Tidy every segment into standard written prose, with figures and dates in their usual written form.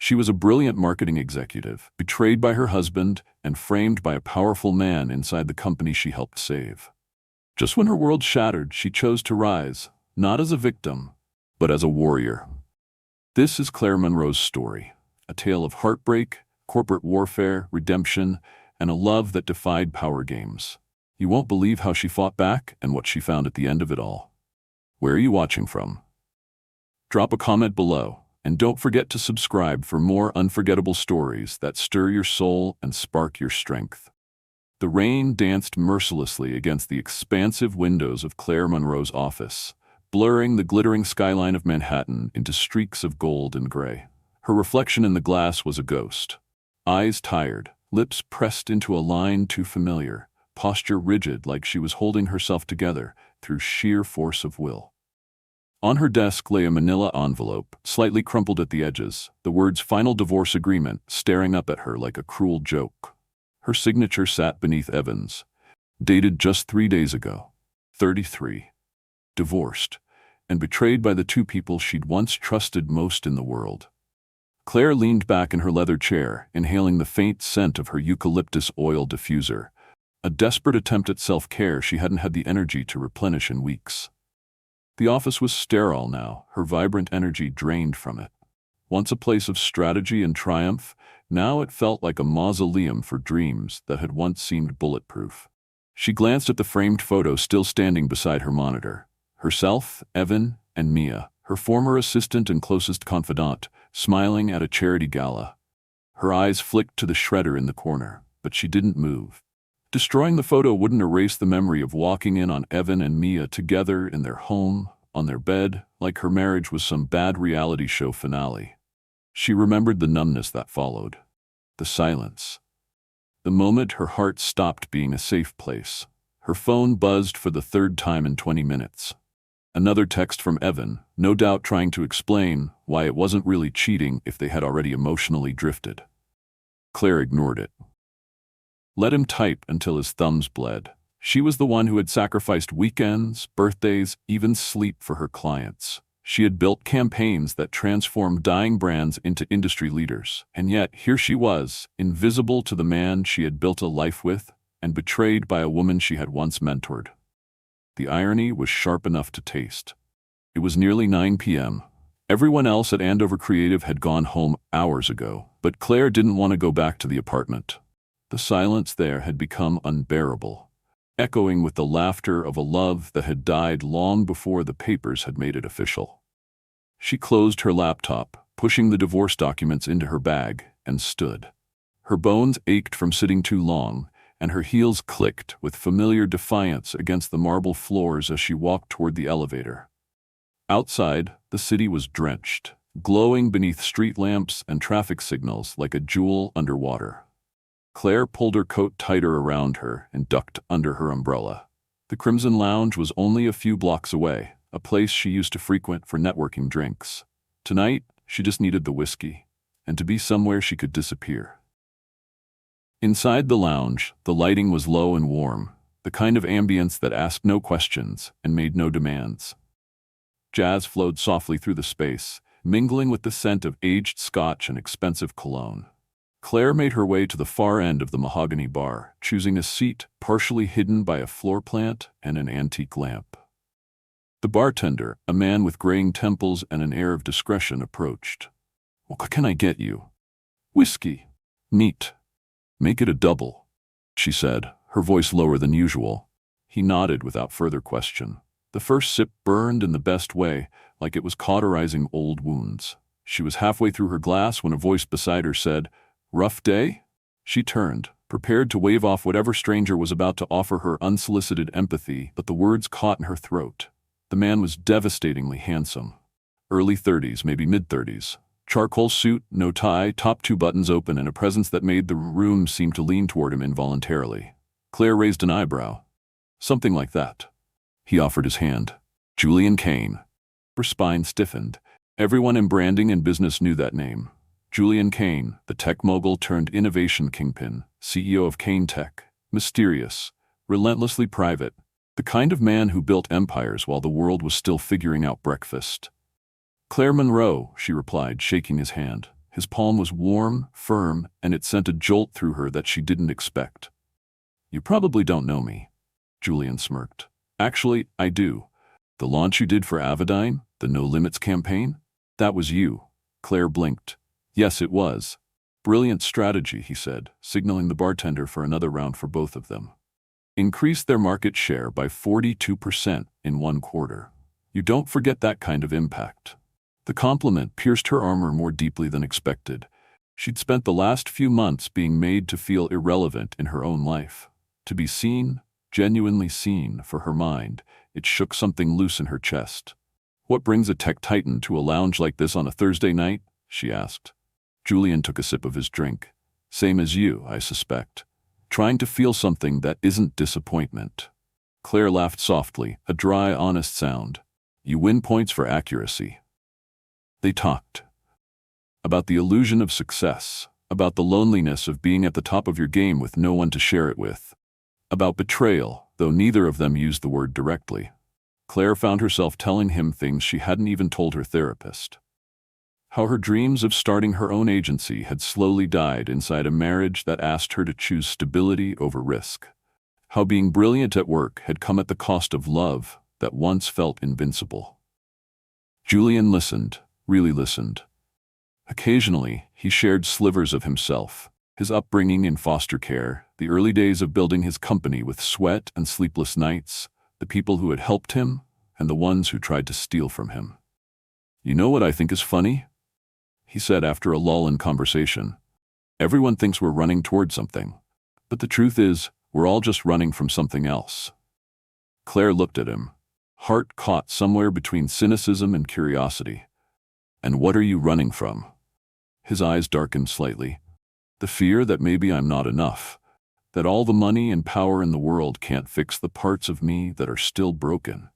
She was a brilliant marketing executive, betrayed by her husband and framed by a powerful man inside the company she helped save. Just when her world shattered, she chose to rise, not as a victim, but as a warrior. This is Claire Monroe's story, a tale of heartbreak, corporate warfare, redemption, and a love that defied power games. You won't believe how she fought back and what she found at the end of it all. Where are you watching from? Drop a comment below, and don't forget to subscribe for more unforgettable stories that stir your soul and spark your strength. The rain danced mercilessly against the expansive windows of Claire Monroe's office, blurring the glittering skyline of Manhattan into streaks of gold and gray. Her reflection in the glass was a ghost. Eyes tired, lips pressed into a line too familiar, posture rigid like she was holding herself together through sheer force of will. On her desk lay a manila envelope, slightly crumpled at the edges, the words "Final Divorce Agreement" staring up at her like a cruel joke. Her signature sat beneath Evan's, dated just 3 days ago. 33. Divorced, and betrayed by the two people she'd once trusted most in the world. Claire leaned back in her leather chair, inhaling the faint scent of her eucalyptus oil diffuser, a desperate attempt at self-care she hadn't had the energy to replenish in weeks. The office was sterile now, her vibrant energy drained from it. Once a place of strategy and triumph, now it felt like a mausoleum for dreams that had once seemed bulletproof. She glanced at the framed photo still standing beside her monitor. Herself, Evan, and Mia, her former assistant and closest confidant, smiling at a charity gala. Her eyes flicked to the shredder in the corner, but she didn't move. Destroying the photo wouldn't erase the memory of walking in on Evan and Mia together in their home, on their bed, like her marriage was some bad reality show finale. She remembered the numbness that followed. The silence. The moment her heart stopped being a safe place. Her phone buzzed for the third time in 20 minutes. Another text from Evan, no doubt trying to explain why it wasn't really cheating if they had already emotionally drifted. Claire ignored it. Let him type until his thumbs bled. She was the one who had sacrificed weekends, birthdays, even sleep for her clients. She had built campaigns that transformed dying brands into industry leaders, and yet here she was, invisible to the man she had built a life with, and betrayed by a woman she had once mentored. The irony was sharp enough to taste. It was nearly 9 p.m. Everyone else at Andover Creative had gone home hours ago, but Claire didn't want to go back to the apartment. The silence there had become unbearable, echoing with the laughter of a love that had died long before the papers had made it official. She closed her laptop, pushing the divorce documents into her bag, and stood. Her bones ached from sitting too long, and her heels clicked with familiar defiance against the marble floors as she walked toward the elevator. Outside, the city was drenched, glowing beneath street lamps and traffic signals like a jewel underwater. Claire pulled her coat tighter around her and ducked under her umbrella. The Crimson Lounge was only a few blocks away, a place she used to frequent for networking drinks. Tonight, she just needed the whiskey, and to be somewhere she could disappear. Inside the lounge, the lighting was low and warm, the kind of ambience that asked no questions and made no demands. Jazz flowed softly through the space, mingling with the scent of aged scotch and expensive cologne. Claire made her way to the far end of the mahogany bar, choosing a seat partially hidden by a floor plant and an antique lamp. The bartender, a man with graying temples and an air of discretion, approached. "What can I get you?" "Whiskey." "Neat. Make it a double," she said, her voice lower than usual. He nodded without further question. The first sip burned in the best way, like it was cauterizing old wounds. She was halfway through her glass when a voice beside her said, "Rough day?" She turned, prepared to wave off whatever stranger was about to offer her unsolicited empathy, but the words caught in her throat. The man was devastatingly handsome. Early 30s, maybe mid-30s. Charcoal suit, no tie, top 2 buttons open, and a presence that made the room seem to lean toward him involuntarily. Claire raised an eyebrow. "Something like that." He offered his hand. "Julian Kane." Her spine stiffened. Everyone in branding and business knew that name. Julian Kane, the tech mogul turned innovation kingpin, CEO of Kane Tech. Mysterious, relentlessly private, the kind of man who built empires while the world was still figuring out breakfast. "Claire Monroe," she replied, shaking his hand. His palm was warm, firm, and it sent a jolt through her that she didn't expect. "You probably don't know me," Julian smirked. "Actually, I do. The launch you did for Avidine, the No Limits campaign? That was you." Claire blinked. "Yes, it was. Brilliant strategy," he said, signaling the bartender for another round for both of them. "Increased their market share by 42% in 1 quarter. You don't forget that kind of impact." The compliment pierced her armor more deeply than expected. She'd spent the last few months being made to feel irrelevant in her own life. To be seen, genuinely seen, for her mind, it shook something loose in her chest. "What brings a tech titan to a lounge like this on a Thursday night?" she asked. Julian took a sip of his drink. "Same as you, I suspect. Trying to feel something that isn't disappointment." Claire laughed softly, a dry, honest sound. "You win points for accuracy." They talked. About the illusion of success, about the loneliness of being at the top of your game with no one to share it with, about betrayal, though neither of them used the word directly. Claire found herself telling him things she hadn't even told her therapist. How her dreams of starting her own agency had slowly died inside a marriage that asked her to choose stability over risk. How being brilliant at work had come at the cost of love that once felt invincible. Julian listened, really listened. Occasionally, he shared slivers of himself, his upbringing in foster care, the early days of building his company with sweat and sleepless nights, the people who had helped him, and the ones who tried to steal from him. "You know what I think is funny?" he said after a lull in conversation. "Everyone thinks we're running toward something, but the truth is, we're all just running from something else." Claire looked at him, heart caught somewhere between cynicism and curiosity. "And what are you running from?" His eyes darkened slightly. "The fear that maybe I'm not enough, that all the money and power in the world can't fix the parts of me that are still broken."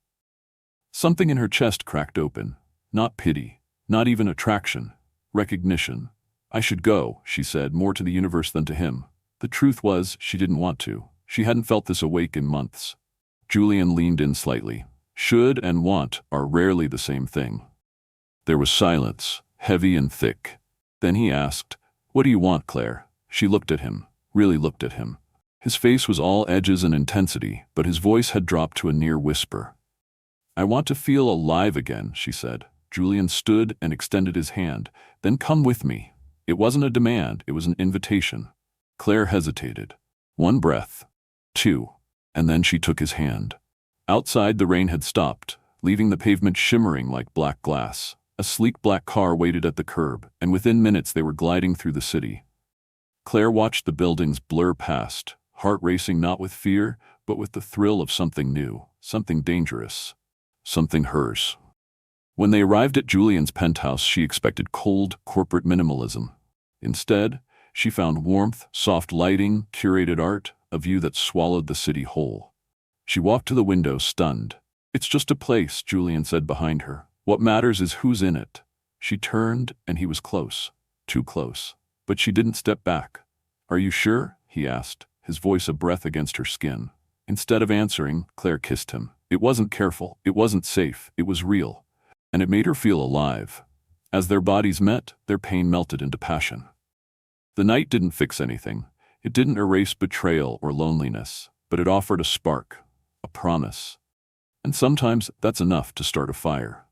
Something in her chest cracked open. Not pity, not even attraction, recognition. "I should go," she said, more to the universe than to him. The truth was, she didn't want to. She hadn't felt this awake in months. Julian leaned in slightly. Should and want are rarely the same thing. There was silence, heavy and thick. Then he asked, "What do you want, Claire?" She looked at him, really looked at him. His face was all edges and intensity, but his voice had dropped to a near whisper. "I want to feel alive again," she said. Julian stood and extended his hand. "Then come with me." It wasn't a demand, it was an invitation. Claire hesitated. 1 breath. 2. And then she took his hand. Outside, the rain had stopped, leaving the pavement shimmering like black glass. A sleek black car waited at the curb, and within minutes they were gliding through the city. Claire watched the buildings blur past, heart racing not with fear, but with the thrill of something new, something dangerous, something hers. When they arrived at Julian's penthouse, she expected cold, corporate minimalism. Instead, she found warmth, soft lighting, curated art, a view that swallowed the city whole. She walked to the window, stunned. "It's just a place," Julian said behind her. "What matters is who's in it." She turned, and he was close. Too close. But she didn't step back. "Are you sure?" he asked, his voice a breath against her skin. Instead of answering, Claire kissed him. It wasn't careful, it wasn't safe, it was real. And it made her feel alive. As their bodies met, their pain melted into passion. The night didn't fix anything. It didn't erase betrayal or loneliness, but it offered a spark, a promise. And sometimes that's enough to start a fire.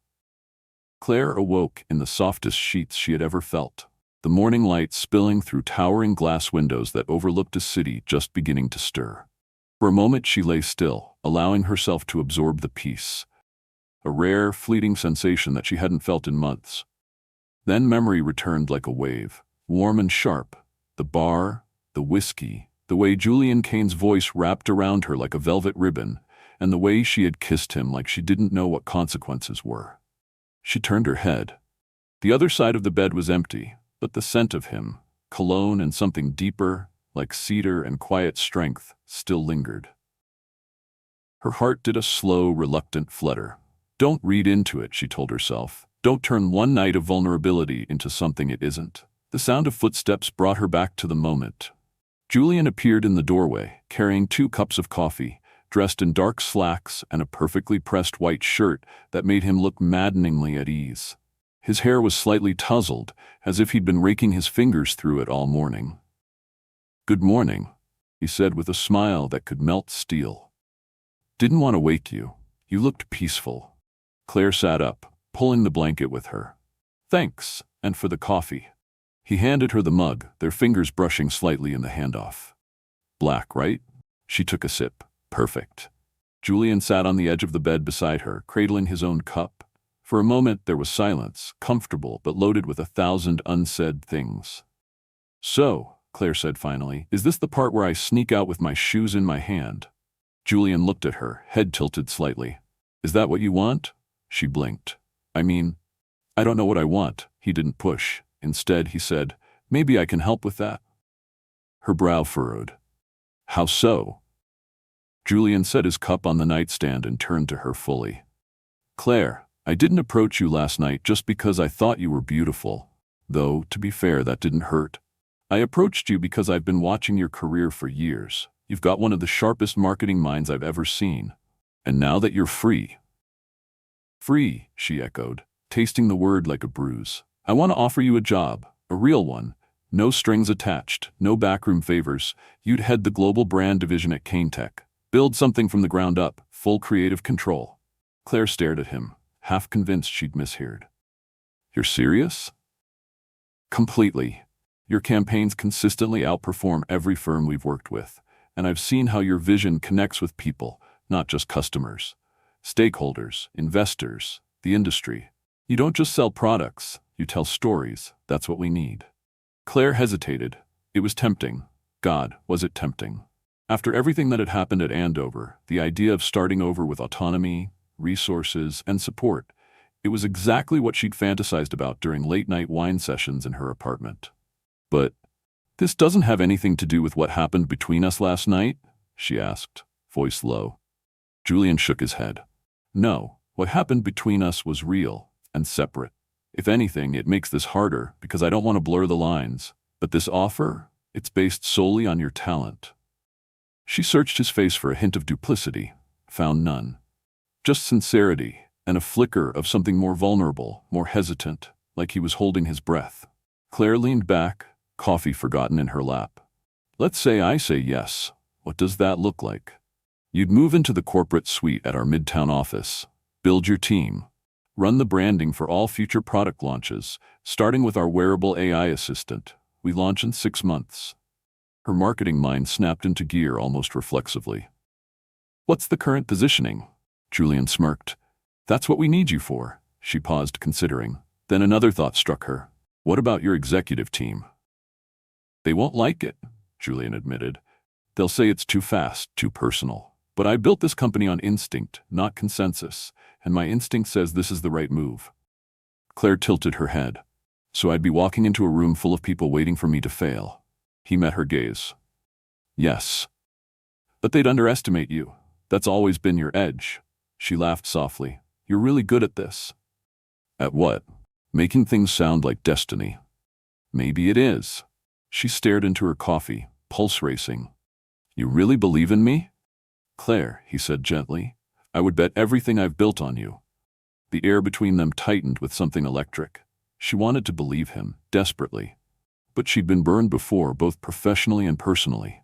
Claire awoke in the softest sheets she had ever felt, the morning light spilling through towering glass windows that overlooked a city just beginning to stir. For a moment she lay still, allowing herself to absorb the peace, a rare, fleeting sensation that she hadn't felt in months. Then memory returned like a wave, warm and sharp, the bar, the whiskey, the way Julian Kane's voice wrapped around her like a velvet ribbon, and the way she had kissed him like she didn't know what consequences were. She turned her head. The other side of the bed was empty, but the scent of him, cologne and something deeper, like cedar and quiet strength, still lingered. Her heart did a slow, reluctant flutter. Don't read into it, she told herself. Don't turn one night of vulnerability into something it isn't. The sound of footsteps brought her back to the moment. Julian appeared in the doorway, carrying 2 cups of coffee, dressed in dark slacks and a perfectly pressed white shirt that made him look maddeningly at ease. His hair was slightly tousled, as if he'd been raking his fingers through it all morning. "Good morning," he said with a smile that could melt steel. "Didn't want to wake you. You looked peaceful." Claire sat up, pulling the blanket with her. "Thanks, and for the coffee." He handed her the mug, their fingers brushing slightly in the handoff. "Black, right?" She took a sip. "Perfect." Julian sat on the edge of the bed beside her, cradling his own cup. For a moment there was silence, comfortable but loaded with 1,000 unsaid things. "So," Claire said finally, "is this the part where I sneak out with my shoes in my hand?" Julian looked at her, head tilted slightly. "Is that what you want?" She blinked. "I mean, I don't know what I want." He didn't push. Instead, he said, "Maybe I can help with that." Her brow furrowed. "How so?" Julian set his cup on the nightstand and turned to her fully. "Claire, I didn't approach you last night just because I thought you were beautiful. Though, to be fair, that didn't hurt. I approached you because I've been watching your career for years. You've got one of the sharpest marketing minds I've ever seen. And now that you're free—" "Free," she echoed, tasting the word like a bruise. "I want to offer you a job, a real one. No strings attached, no backroom favors. You'd head the global brand division at Tech. Build something from the ground up, full creative control." Claire stared at him, half convinced she'd misheard. "You're serious?" "Completely. Your campaigns consistently outperform every firm we've worked with, and I've seen how your vision connects with people, not just customers. Stakeholders, investors, the industry. You don't just sell products, you tell stories. That's what we need." Claire hesitated. It was tempting. God, was it tempting. After everything that had happened at Andover, the idea of starting over with autonomy, resources, and support, it was exactly what she'd fantasized about during late-night wine sessions in her apartment. "But this doesn't have anything to do with what happened between us last night?" she asked, voice low. Julian shook his head. "No, what happened between us was real and separate. If anything, it makes this harder because I don't want to blur the lines. But this offer, it's based solely on your talent." She searched his face for a hint of duplicity, found none. Just sincerity and a flicker of something more vulnerable, more hesitant, like he was holding his breath. Claire leaned back, coffee forgotten in her lap. "Let's say I say yes. What does that look like?" "You'd move into the corporate suite at our Midtown office, build your team, run the branding for all future product launches, starting with our wearable AI assistant. We launch in 6 months. Her marketing mind snapped into gear almost reflexively. "What's the current positioning?" Julian smirked. "That's what we need you for." She paused, considering. Then another thought struck her. "What about your executive team?" "They won't like it," Julian admitted. "They'll say it's too fast, too personal. But I built this company on instinct, not consensus, and my instinct says this is the right move." Claire tilted her head. "So I'd be walking into a room full of people waiting for me to fail." He met her gaze. "Yes. But they'd underestimate you. That's always been your edge." She laughed softly. "You're really good at this." "At what?" "Making things sound like destiny." "Maybe it is." She stared into her coffee, pulse racing. "You really believe in me?" "Claire," he said gently, "I would bet everything I've built on you." The air between them tightened with something electric. She wanted to believe him, desperately. But she'd been burned before, both professionally and personally.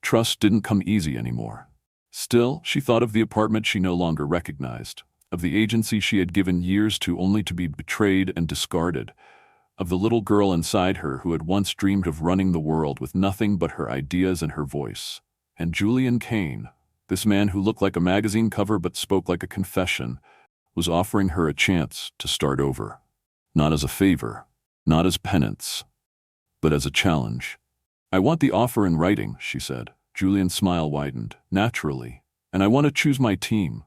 Trust didn't come easy anymore. Still, she thought of the apartment she no longer recognized, of the agency she had given years to only to be betrayed and discarded, of the little girl inside her who had once dreamed of running the world with nothing but her ideas and her voice. And Julian Kane, this man who looked like a magazine cover but spoke like a confession, was offering her a chance to start over. Not as a favor, not as penance, but as a challenge. "I want the offer in writing," she said. Julian's smile widened, naturally. "And I want to choose my team,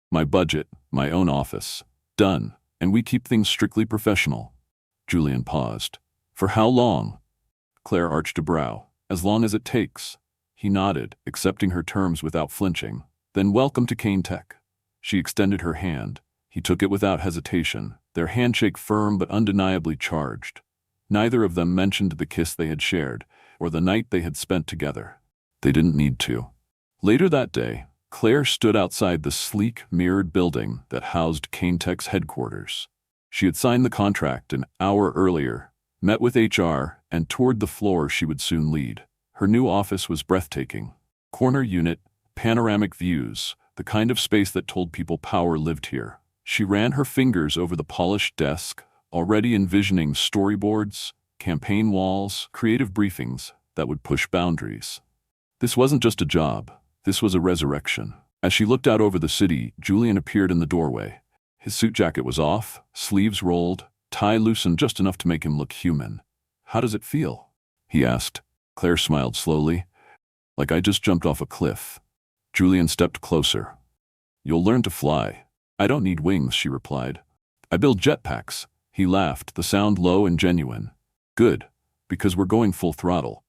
my budget, my own office. Done. And we keep things strictly professional." Julian paused. "For how long?" Claire arched a brow. "As long as it takes." He nodded, accepting her terms without flinching. "Then welcome to Tech." She extended her hand. He took it without hesitation, their handshake firm but undeniably charged. Neither of them mentioned the kiss they had shared, or the night they had spent together. They didn't need to. Later that day, Claire stood outside the sleek, mirrored building that housed Tech's headquarters. She had signed the contract an hour earlier, met with HR, and toured the floor she would soon lead. Her new office was breathtaking. Corner unit, panoramic views, the kind of space that told people power lived here. She ran her fingers over the polished desk, already envisioning storyboards, campaign walls, creative briefings that would push boundaries. This wasn't just a job, this was a resurrection. As she looked out over the city, Julian appeared in the doorway. His suit jacket was off, sleeves rolled, tie loosened just enough to make him look human. "How does it feel?" he asked. Claire smiled slowly. "Like I just jumped off a cliff." Julian stepped closer. "You'll learn to fly." "I don't need wings," she replied. "I build jetpacks." He laughed, the sound low and genuine. "Good, because we're going full throttle."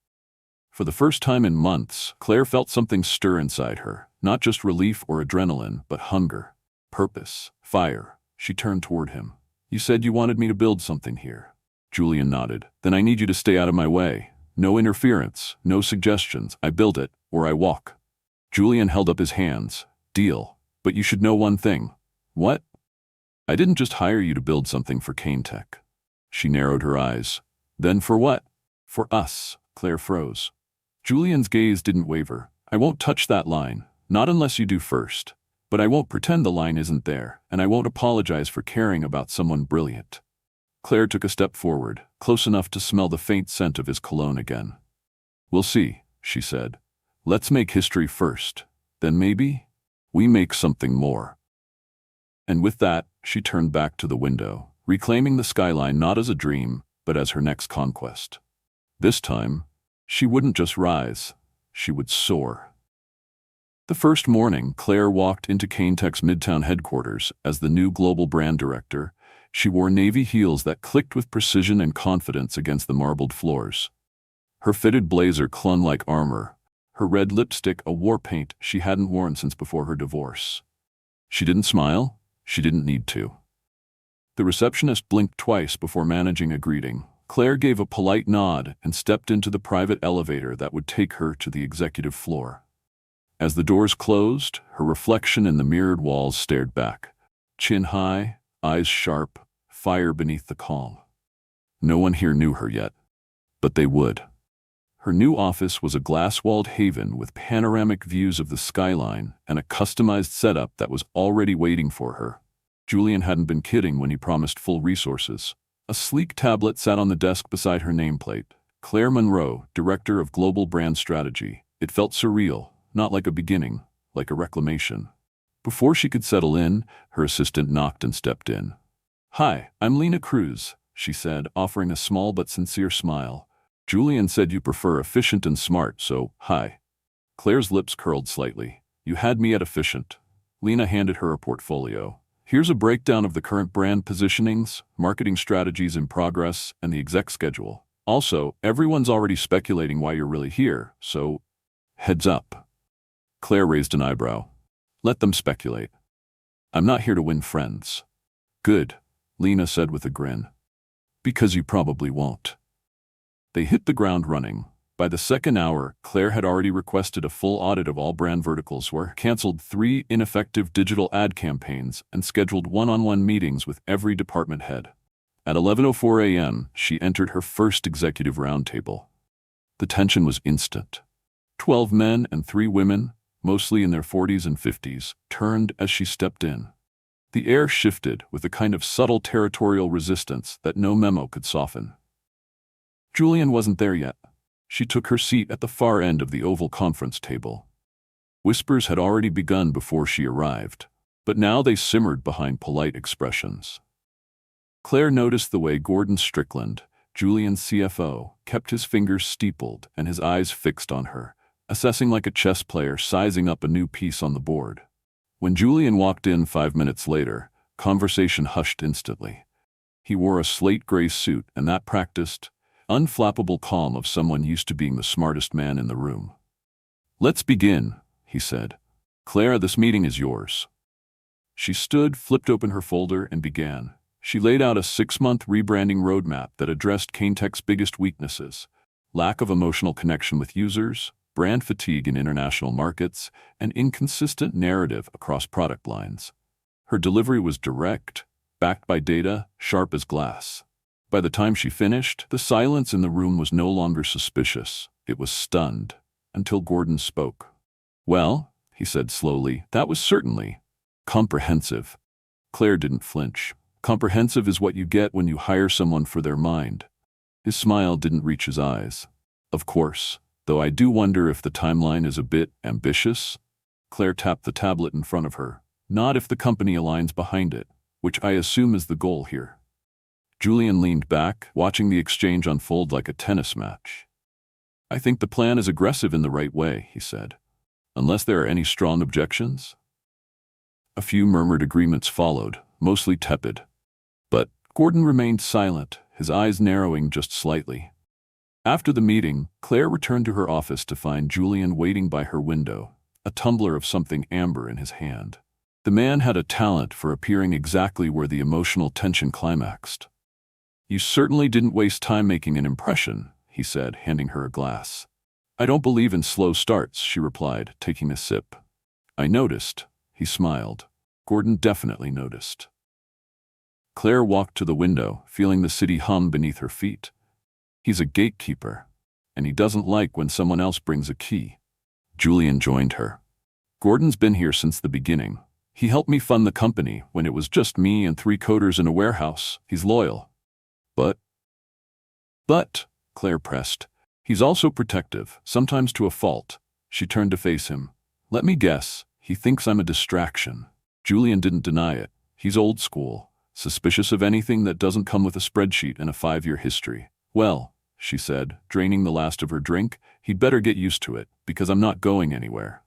For the first time in months, Claire felt something stir inside her, not just relief or adrenaline, but hunger, purpose, fire. She turned toward him. "You said you wanted me to build something here." Julian nodded. "Then I need you to stay out of my way. No interference, no suggestions. I build it, or I walk." Julian held up his hands. "Deal. But you should know one thing." "What?" "I didn't just hire you to build something for Kane Tech." She narrowed her eyes. "Then for what?" "For us." Claire froze. Julian's gaze didn't waver. "I won't touch that line, not unless you do first. But I won't pretend the line isn't there, and I won't apologize for caring about someone brilliant." Claire took a step forward, close enough to smell the faint scent of his cologne again. "We'll see," she said. "Let's make history first. Then maybe we make something more." And with that, she turned back to the window, reclaiming the skyline not as a dream, but as her next conquest. This time, she wouldn't just rise, she would soar. The first morning, Claire walked into Kane Tech's Midtown headquarters as the new global brand director. She wore navy heels that clicked with precision and confidence against the marbled floors. Her fitted blazer clung like armor, her red lipstick a war paint she hadn't worn since before her divorce. She didn't smile. She didn't need to. The receptionist blinked twice before managing a greeting. Claire gave a polite nod and stepped into the private elevator that would take her to the executive floor. As the doors closed, her reflection in the mirrored walls stared back. Chin high, eyes sharp, fire beneath the calm. No one here knew her yet, but they would. Her new office was a glass-walled haven with panoramic views of the skyline and a customized setup that was already waiting for her. Julian hadn't been kidding when he promised full resources. A sleek tablet sat on the desk beside her nameplate. Claire Monroe, Director of Global Brand Strategy. It felt surreal, not like a beginning, like a reclamation. Before she could settle in, her assistant knocked and stepped in. "Hi, I'm Lena Cruz," she said, offering a small but sincere smile. "Julian said you prefer efficient and smart, so hi." Claire's lips curled slightly. "You had me at efficient." Lena handed her a portfolio. "Here's a breakdown of the current brand positionings, marketing strategies in progress, and the exec schedule. Also, everyone's already speculating why you're really here, so heads up." Claire raised an eyebrow. "Let them speculate. I'm not here to win friends." "Good," Lena said with a grin. "Because you probably won't." They hit the ground running. By the second hour, Claire had already requested a full audit of all brand verticals, canceled 3 ineffective digital ad campaigns, and scheduled one-on-one meetings with every department head. At 11:04 a.m., she entered her first executive roundtable. The tension was instant. 12 men and 3 women, mostly in their 40s and 50s, turned as she stepped in. The air shifted with a kind of subtle territorial resistance that no memo could soften. Julian wasn't there yet. She took her seat at the far end of the oval conference table. Whispers had already begun before she arrived, but now they simmered behind polite expressions. Claire noticed the way Gordon Strickland, Julian's CFO, kept his fingers steepled and his eyes fixed on her, assessing like a chess player sizing up a new piece on the board. When Julian walked in 5 minutes later, conversation hushed instantly. He wore a slate gray suit and that practiced, unflappable calm of someone used to being the smartest man in the room. "Let's begin," he said. "Claire, this meeting is yours." She stood, flipped open her folder, and began. She laid out a 6-month rebranding roadmap that addressed Kane Tech's biggest weaknesses: lack of emotional connection with users, brand fatigue in international markets, and inconsistent narrative across product lines. Her delivery was direct, backed by data, sharp as glass. By the time she finished, the silence in the room was no longer suspicious. It was stunned, until Gordon spoke. "Well," he said slowly, "that was certainly comprehensive." Claire didn't flinch. Comprehensive is what you get when you hire someone for their mind. His smile didn't reach his eyes. "Of course, though I do wonder if the timeline is a bit ambitious." Claire tapped the tablet in front of her. "Not if the company aligns behind it, which I assume is the goal here." Julian leaned back, watching the exchange unfold like a tennis match. "I think the plan is aggressive in the right way," he said. "Unless there are any strong objections?" A few murmured agreements followed, mostly tepid. But Gordon remained silent, his eyes narrowing just slightly. After the meeting, Claire returned to her office to find Julian waiting by her window, a tumbler of something amber in his hand. The man had a talent for appearing exactly where the emotional tension climaxed. "You certainly didn't waste time making an impression," he said, handing her a glass. "I don't believe in slow starts," she replied, taking a sip. "I noticed," he smiled. Gordon definitely noticed. Claire walked to the window, feeling the city hum beneath her feet. He's a gatekeeper, and he doesn't like when someone else brings a key. Julian joined her. "Gordon's been here since the beginning. He helped me fund the company when it was just me and 3 coders in a warehouse. He's loyal." But, Claire pressed, "he's also protective, sometimes to a fault." She turned to face him. "Let me guess, he thinks I'm a distraction." Julian didn't deny it. He's old school, suspicious of anything that doesn't come with a spreadsheet and a 5-year history. "Well," she said, draining the last of her drink, "he'd better get used to it, because I'm not going anywhere."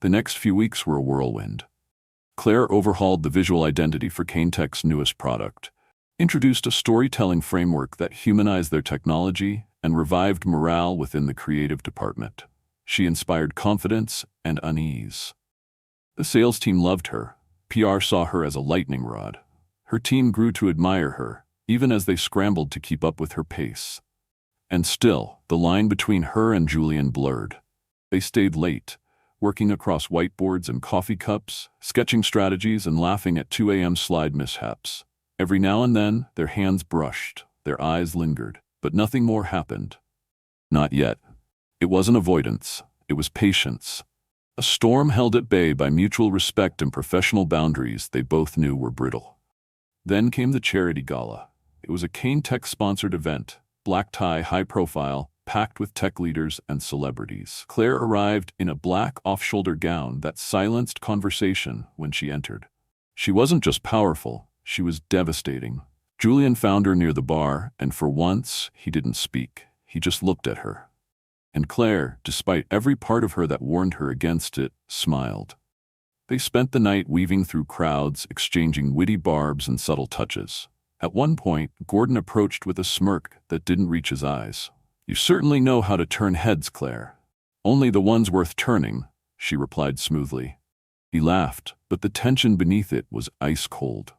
The next few weeks were a whirlwind. Claire overhauled the visual identity for Canetech's newest product, introduced a storytelling framework that humanized their technology, and revived morale within the creative department. She inspired confidence and unease. The sales team loved her. PR saw her as a lightning rod. Her team grew to admire her, even as they scrambled to keep up with her pace. And still, the line between her and Julian blurred. They stayed late, working across whiteboards and coffee cups, sketching strategies and laughing at 2 a.m. slide mishaps. Every now and then, their hands brushed, their eyes lingered, but nothing more happened. Not yet. It wasn't avoidance, it was patience. A storm held at bay by mutual respect and professional boundaries they both knew were brittle. Then came the charity gala. It was a Canetech-sponsored event, black tie, high profile, packed with tech leaders and celebrities. Claire arrived in a black off-shoulder gown that silenced conversation when she entered. She wasn't just powerful, she was devastating. Julian found her near the bar, and for once, he didn't speak. He just looked at her. And Claire, despite every part of her that warned her against it, smiled. They spent the night weaving through crowds, exchanging witty barbs and subtle touches. At one point, Gordon approached with a smirk that didn't reach his eyes. "You certainly know how to turn heads, Claire." "Only the ones worth turning," she replied smoothly. He laughed, but the tension beneath it was ice cold.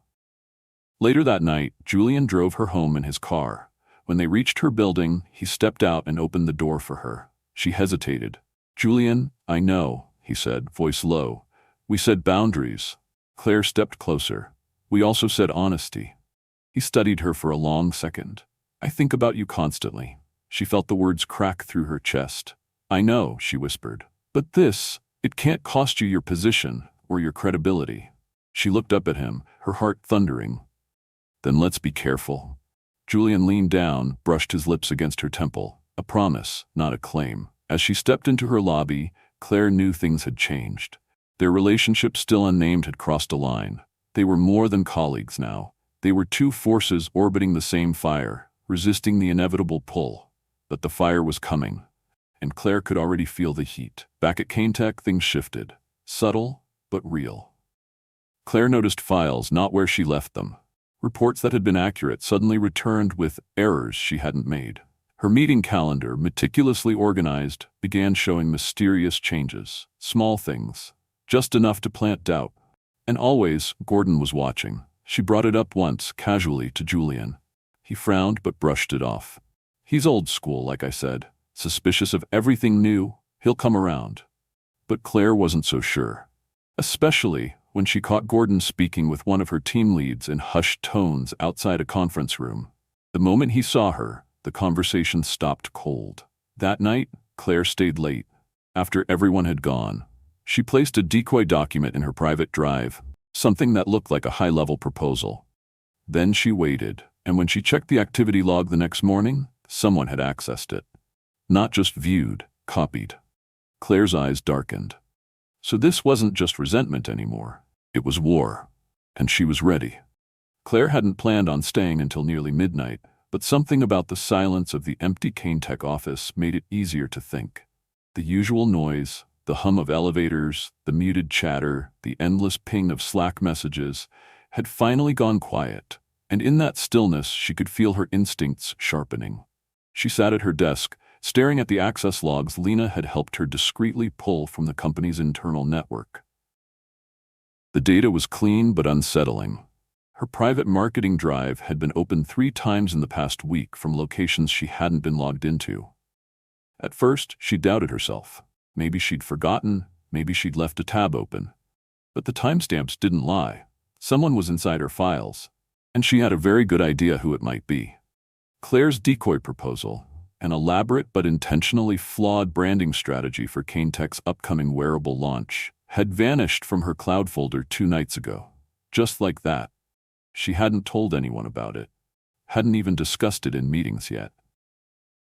Later that night, Julian drove her home in his car. When they reached her building, he stepped out and opened the door for her. She hesitated. "Julian, I know," he said, voice low. "We said boundaries." Claire stepped closer. "We also said honesty." He studied her for a long second. "I think about you constantly." She felt the words crack through her chest. "I know," she whispered. "But it can't cost you your position or your credibility." She looked up at him, her heart thundering. "Then let's be careful." Julian leaned down, brushed his lips against her temple. A promise, not a claim. As she stepped into her lobby, Claire knew things had changed. Their relationship, still unnamed, had crossed a line. They were more than colleagues now. They were 2 forces orbiting the same fire, resisting the inevitable pull. But the fire was coming, and Claire could already feel the heat. Back at Canetech, things shifted. Subtle, but real. Claire noticed files not where she left them. Reports that had been accurate suddenly returned with errors she hadn't made. Her meeting calendar, meticulously organized, began showing mysterious changes. Small things, just enough to plant doubt. And always, Gordon was watching. She brought it up once, casually, to Julian. He frowned but brushed it off. "He's old school, like I said. Suspicious of everything new. He'll come around." But Claire wasn't so sure. Especially when she caught Gordon speaking with one of her team leads in hushed tones outside a conference room. The moment he saw her, the conversation stopped cold. That night, Claire stayed late. After everyone had gone, she placed a decoy document in her private drive, something that looked like a high-level proposal. Then she waited, and when she checked the activity log the next morning, someone had accessed it. Not just viewed, copied. Claire's eyes darkened. So this wasn't just resentment anymore. It was war. And she was ready. Claire hadn't planned on staying until nearly midnight, but something about the silence of the empty Kane-Tech office made it easier to think. The usual noise, the hum of elevators, the muted chatter, the endless ping of Slack messages, had finally gone quiet, and in that stillness she could feel her instincts sharpening. She sat at her desk, staring at the access logs Lena had helped her discreetly pull from the company's internal network. The data was clean but unsettling. Her private marketing drive had been opened 3 times in the past week from locations she hadn't been logged into. At first, she doubted herself. Maybe she'd forgotten, maybe she'd left a tab open. But the timestamps didn't lie. Someone was inside her files, and she had a very good idea who it might be. Claire's decoy proposal, an elaborate but intentionally flawed branding strategy for Kane-Tech's upcoming wearable launch, had vanished from her cloud folder 2 nights ago. Just like that. She hadn't told anyone about it, hadn't even discussed it in meetings yet.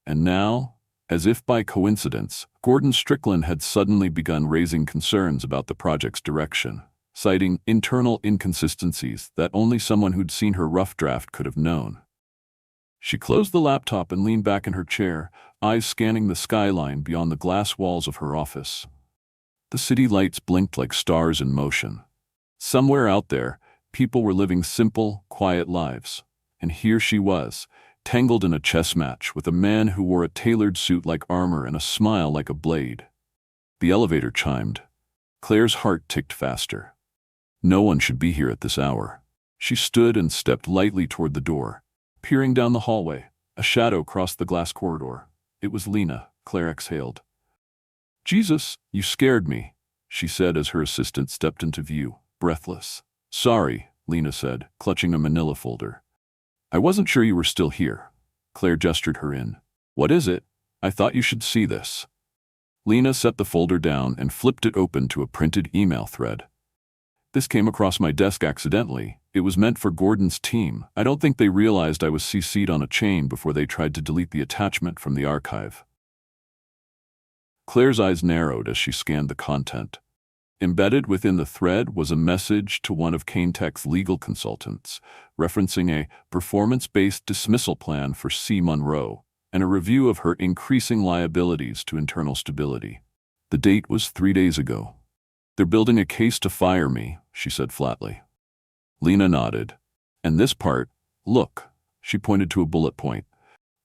And now, as if by coincidence, Gordon Strickland had suddenly begun raising concerns about the project's direction, citing internal inconsistencies that only someone who'd seen her rough draft could have known. She closed the laptop and leaned back in her chair, eyes scanning the skyline beyond the glass walls of her office. The city lights blinked like stars in motion. Somewhere out there, people were living simple, quiet lives. And here she was, tangled in a chess match with a man who wore a tailored suit like armor and a smile like a blade. The elevator chimed. Claire's heart ticked faster. No one should be here at this hour. She stood and stepped lightly toward the door. Peering down the hallway, a shadow crossed the glass corridor. It was Lena, Claire exhaled. "Jesus, you scared me," she said as her assistant stepped into view, breathless. "Sorry," Lena said, clutching a manila folder. "I wasn't sure you were still here." Claire gestured her in. "What is it? I thought you should see this." Lena set the folder down and flipped it open to a printed email thread. "This came across my desk accidentally. It was meant for Gordon's team. I don't think they realized I was CC'd on a chain before they tried to delete the attachment from the archive." Claire's eyes narrowed as she scanned the content. Embedded within the thread was a message to one of Kane-Tech's legal consultants, referencing a performance-based dismissal plan for C. Monroe and a review of her increasing liabilities to internal stability. The date was 3 days ago. "They're building a case to fire me," she said flatly. Lena nodded. "And this part, look," she pointed to a bullet point.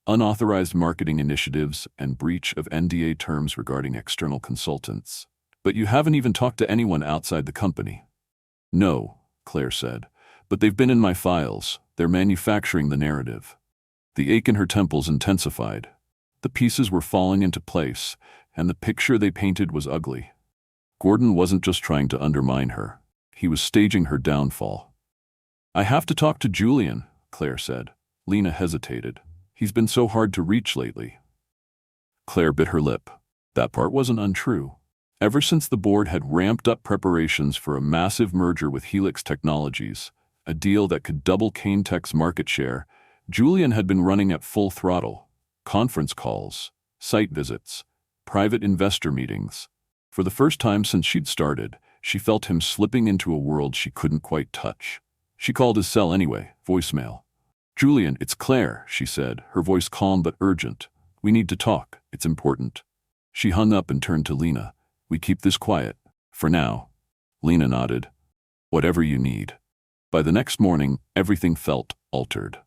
"Unauthorized marketing initiatives and breach of NDA terms regarding external consultants. But you haven't even talked to anyone outside the company." "No," Claire said, "but they've been in my files. They're manufacturing the narrative." The ache in her temples intensified. The pieces were falling into place, and the picture they painted was ugly. Gordon wasn't just trying to undermine her. He was staging her downfall. "I have to talk to Julian," Claire said. Lena hesitated. "He's been so hard to reach lately." Claire bit her lip. That part wasn't untrue. Ever since the board had ramped up preparations for a massive merger with Helix Technologies, a deal that could double Kane-Tech's market share, Julian had been running at full throttle. Conference calls, site visits, private investor meetings. For the first time since she'd started, she felt him slipping into a world she couldn't quite touch. She called his cell anyway, voicemail. "Julian, it's Claire," she said, her voice calm but urgent. "We need to talk. It's important." She hung up and turned to Lena. "We keep this quiet. For now." Lena nodded. "Whatever you need." By the next morning, everything felt altered.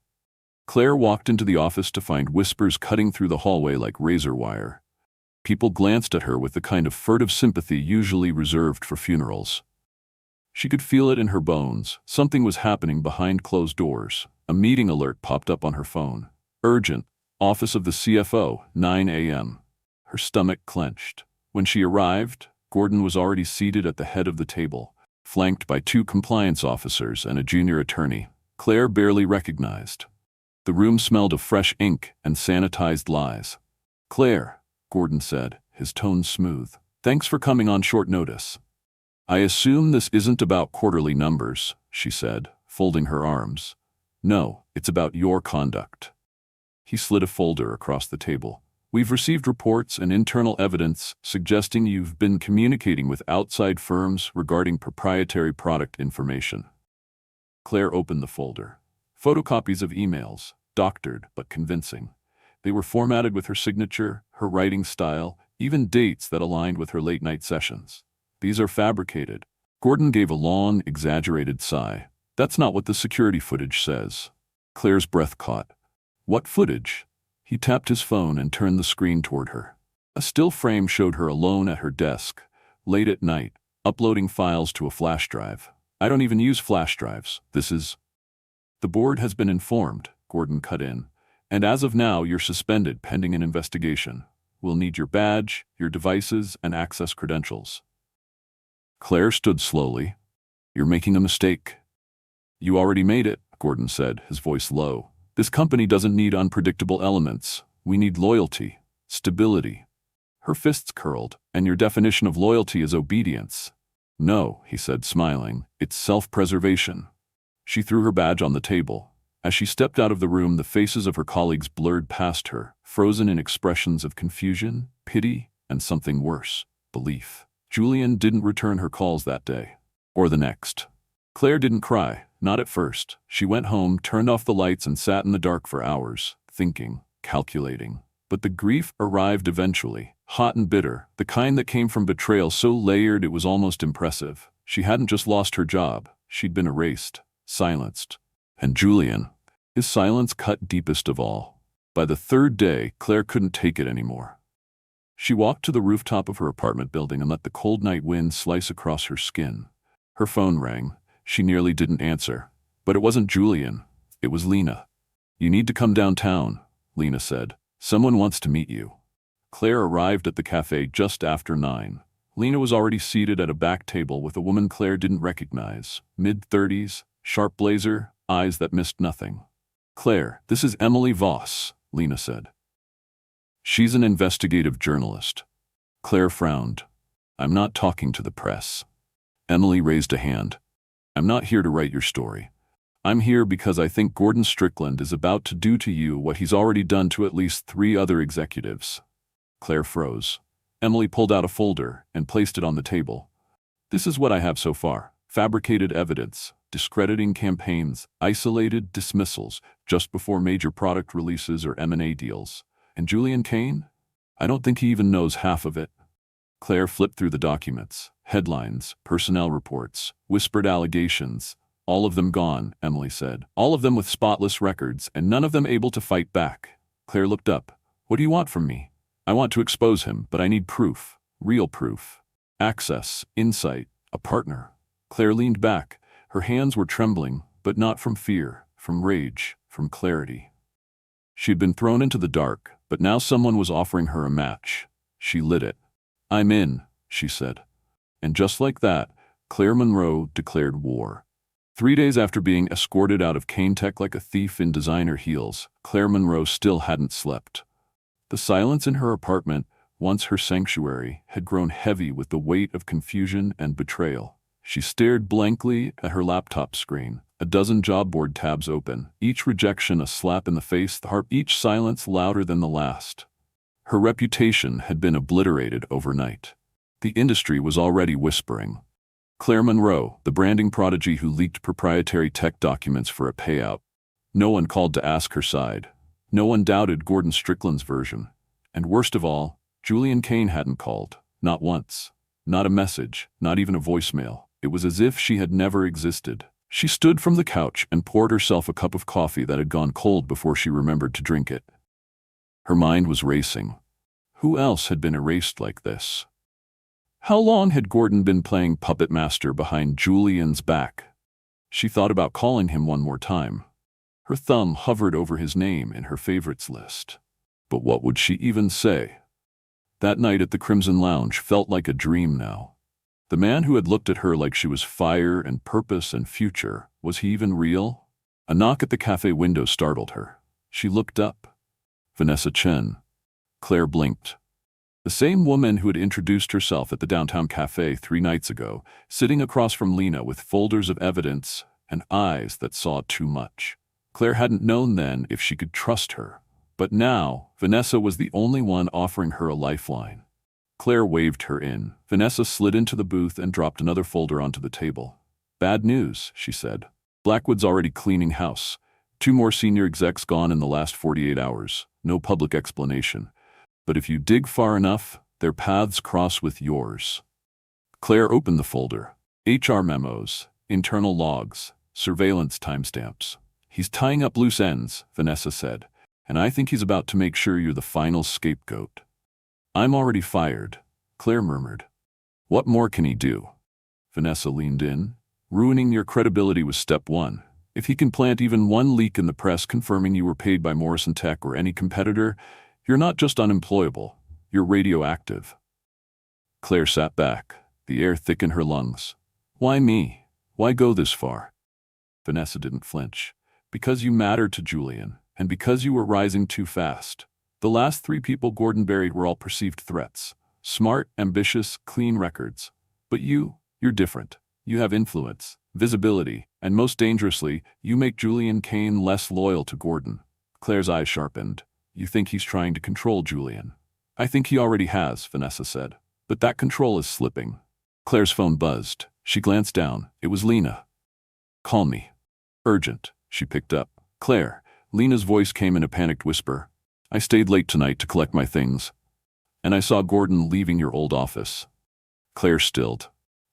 Claire walked into the office to find whispers cutting through the hallway like razor wire. People glanced at her with the kind of furtive sympathy usually reserved for funerals. She could feel it in her bones. Something was happening behind closed doors. A meeting alert popped up on her phone. "Urgent. Office of the CFO, 9 a.m. Her stomach clenched. When she arrived, Gordon was already seated at the head of the table, flanked by 2 compliance officers and a junior attorney Claire barely recognized. The room smelled of fresh ink and sanitized lies. "Claire," Gordon said, his tone smooth, "thanks for coming on short notice." "I assume this isn't about quarterly numbers," she said, folding her arms. "No, it's about your conduct." He slid a folder across the table. "We've received reports and internal evidence suggesting you've been communicating with outside firms regarding proprietary product information." Claire opened the folder. Photocopies of emails, doctored but convincing. They were formatted with her signature, her writing style, even dates that aligned with her late-night sessions. "These are fabricated." Gordon gave a long, exaggerated sigh. "That's not what the security footage says." Claire's breath caught. "What footage?" He tapped his phone and turned the screen toward her. A still frame showed her alone at her desk, late at night, uploading files to a flash drive. "I don't even use flash drives. This is—" "The board has been informed," Gordon cut in. "And as of now, you're suspended pending an investigation. We'll need your badge, your devices, and access credentials." Claire stood slowly. "You're making a mistake." "You already made it," Gordon said, his voice low. "This company doesn't need unpredictable elements. We need loyalty, stability." Her fists curled. "And your definition of loyalty is obedience." "No," he said, smiling. "It's self-preservation." She threw her badge on the table. As she stepped out of the room, the faces of her colleagues blurred past her, frozen in expressions of confusion, pity, and something worse, belief. Julian didn't return her calls that day. Or the next. Claire didn't cry, not at first. She went home, turned off the lights, and sat in the dark for hours, thinking, calculating. But the grief arrived eventually, hot and bitter, the kind that came from betrayal so layered it was almost impressive. She hadn't just lost her job. She'd been erased, silenced. And Julian, his silence cut deepest of all. By the 3rd day, Claire couldn't take it anymore. She walked to the rooftop of her apartment building and let the cold night wind slice across her skin. Her phone rang. She nearly didn't answer. But it wasn't Julian. It was Lena. "You need to come downtown," Lena said. "Someone wants to meet you." Claire arrived at the cafe just after 9. Lena was already seated at a back table with a woman Claire didn't recognize. Mid-30s, sharp blazer, eyes that missed nothing. "Claire, this is Emily Voss," Lena said. "She's an investigative journalist." Claire frowned. "I'm not talking to the press." Emily raised a hand. "I'm not here to write your story. I'm here because I think Gordon Strickland is about to do to you what he's already done to at least 3 other executives." Claire froze. Emily pulled out a folder and placed it on the table. "This is what I have so far. Fabricated evidence, discrediting campaigns, isolated dismissals just before major product releases or M&A deals. And Julian Kane? I don't think he even knows half of it." Claire flipped through the documents. Headlines, personnel reports, whispered allegations. "All of them gone," Emily said. "All of them with spotless records, and none of them able to fight back." Claire looked up. "What do you want from me?" "I want to expose him, but I need proof. Real proof. Access, insight, a partner." Claire leaned back. Her hands were trembling, but not from fear, from rage, from clarity. She'd been thrown into the dark, but now someone was offering her a match. She lit it. "I'm in," she said. And just like that, Claire Monroe declared war. 3 days after being escorted out of Kane Tech like a thief in designer heels, Claire Monroe still hadn't slept. The silence in her apartment, once her sanctuary, had grown heavy with the weight of confusion and betrayal. She stared blankly at her laptop screen, a dozen job board tabs open, each rejection a slap in the face, each silence louder than the last. Her reputation had been obliterated overnight. The industry was already whispering. Claire Monroe, the branding prodigy who leaked proprietary tech documents for a payout. No one called to ask her side. No one doubted Gordon Strickland's version. And worst of all, Julian Kane hadn't called. Not once. Not a message, not even a voicemail. It was as if she had never existed. She stood from the couch and poured herself a cup of coffee that had gone cold before she remembered to drink it. Her mind was racing. Who else had been erased like this? How long had Gordon been playing puppet master behind Julian's back? She thought about calling him one more time. Her thumb hovered over his name in her favorites list. But what would she even say? That night at the Crimson Lounge felt like a dream now. The man who had looked at her like she was fire and purpose and future, was he even real? A knock at the cafe window startled her. She looked up. Vanessa Chen. Claire blinked. The same woman who had introduced herself at the downtown cafe 3 nights ago, sitting across from Lena with folders of evidence and eyes that saw too much. Claire hadn't known then if she could trust her. But now, Vanessa was the only one offering her a lifeline. Claire waved her in. Vanessa slid into the booth and dropped another folder onto the table. "Bad news," she said. "Blackwood's already cleaning house. 2 more senior execs gone in the last 48 hours. No public explanation. But if you dig far enough, their paths cross with yours." Claire opened the folder. HR memos, internal logs, surveillance timestamps. "He's tying up loose ends," Vanessa said, "and I think he's about to make sure you're the final scapegoat." "I'm already fired," Claire murmured. "What more can he do?" Vanessa leaned in. "Ruining your credibility was step 1. If he can plant even one leak in the press confirming you were paid by Morrison Tech or any competitor, you're not just unemployable, you're radioactive." Claire sat back, the air thick in her lungs. "Why me? Why go this far?" Vanessa didn't flinch. "Because you mattered to Julian, and because you were rising too fast. The last 3 people Gordon buried were all perceived threats. Smart, ambitious, clean records. But you're different. You have influence, visibility, and most dangerously, you make Julian Kane less loyal to Gordon." Claire's eyes sharpened. "You think he's trying to control Julian?" "I think he already has," Vanessa said. "But that control is slipping." Claire's phone buzzed. She glanced down. It was Lena. "Call me. Urgent." She picked up. "Claire." Lena's voice came in a panicked whisper. "I stayed late tonight to collect my things, and I saw Gordon leaving your old office." Claire stilled.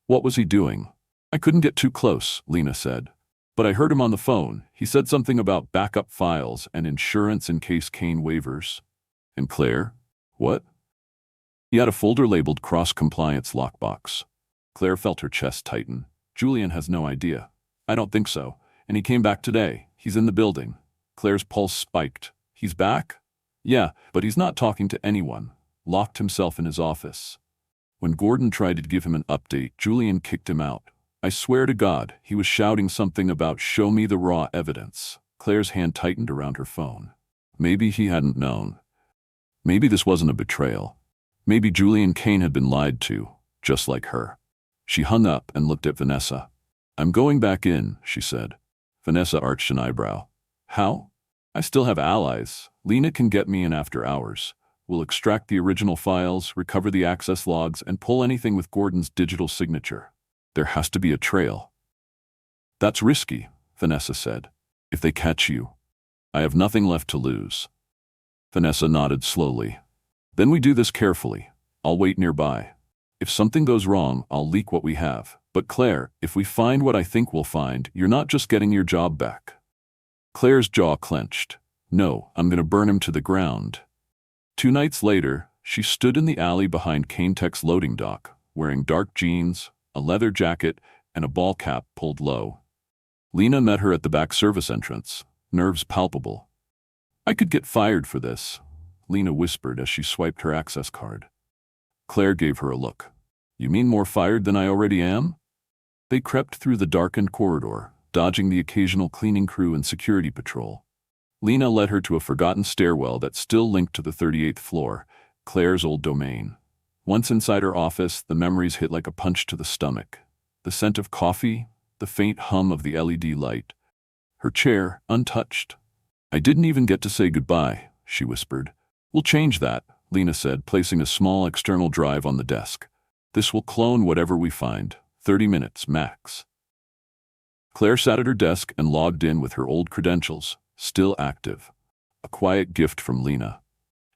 "What was he doing?" "I couldn't get too close," Lena said. "But I heard him on the phone. He said something about backup files and insurance in case Kane wavers." "And Claire? What?" "He had a folder labeled cross-compliance lockbox." Claire felt her chest tighten. "Julian has no idea." "I don't think so. And he came back today. He's in the building." Claire's pulse spiked. "He's back?" "Yeah, but he's not talking to anyone. Locked himself in his office. When Gordon tried to give him an update, Julian kicked him out. I swear to God, he was shouting something about 'show me the raw evidence.'" Claire's hand tightened around her phone. Maybe he hadn't known. Maybe this wasn't a betrayal. Maybe Julian Kane had been lied to, just like her. She hung up and looked at Vanessa. "I'm going back in," she said. Vanessa arched an eyebrow. "How?" "I still have allies. Lena can get me in after hours. We'll extract the original files, recover the access logs, and pull anything with Gordon's digital signature. There has to be a trail." "That's risky," Vanessa said. "If they catch you, I have nothing left to lose." Vanessa nodded slowly. "Then we do this carefully. I'll wait nearby. If something goes wrong, I'll leak what we have. But Claire, if we find what I think we'll find, you're not just getting your job back." Claire's jaw clenched. "No, I'm going to burn him to the ground." 2 nights later, she stood in the alley behind Kane Tech's loading dock, wearing dark jeans, a leather jacket, and a ball cap pulled low. Lena met her at the back service entrance, nerves palpable. "I could get fired for this," Lena whispered as she swiped her access card. Claire gave her a look. "You mean more fired than I already am?" They crept through the darkened corridor, dodging the occasional cleaning crew and security patrol. Lena led her to a forgotten stairwell that still linked to the 38th floor, Claire's old domain. Once inside her office, the memories hit like a punch to the stomach. The scent of coffee, the faint hum of the LED light. Her chair, untouched. "I didn't even get to say goodbye," she whispered. "We'll change that," Lena said, placing a small external drive on the desk. "This will clone whatever we find. 30 minutes, max." Claire sat at her desk and logged in with her old credentials, still active. A quiet gift from Lena.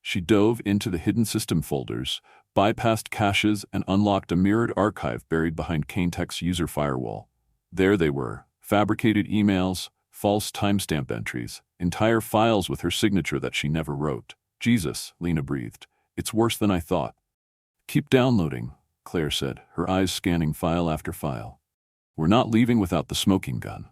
She dove into the hidden system folders, bypassed caches, and unlocked a mirrored archive buried behind Kane Tech's user firewall. There they were, fabricated emails, false timestamp entries, entire files with her signature that she never wrote. "Jesus," Lena breathed. "It's worse than I thought." "Keep downloading," Claire said, her eyes scanning file after file. "We're not leaving without the smoking gun."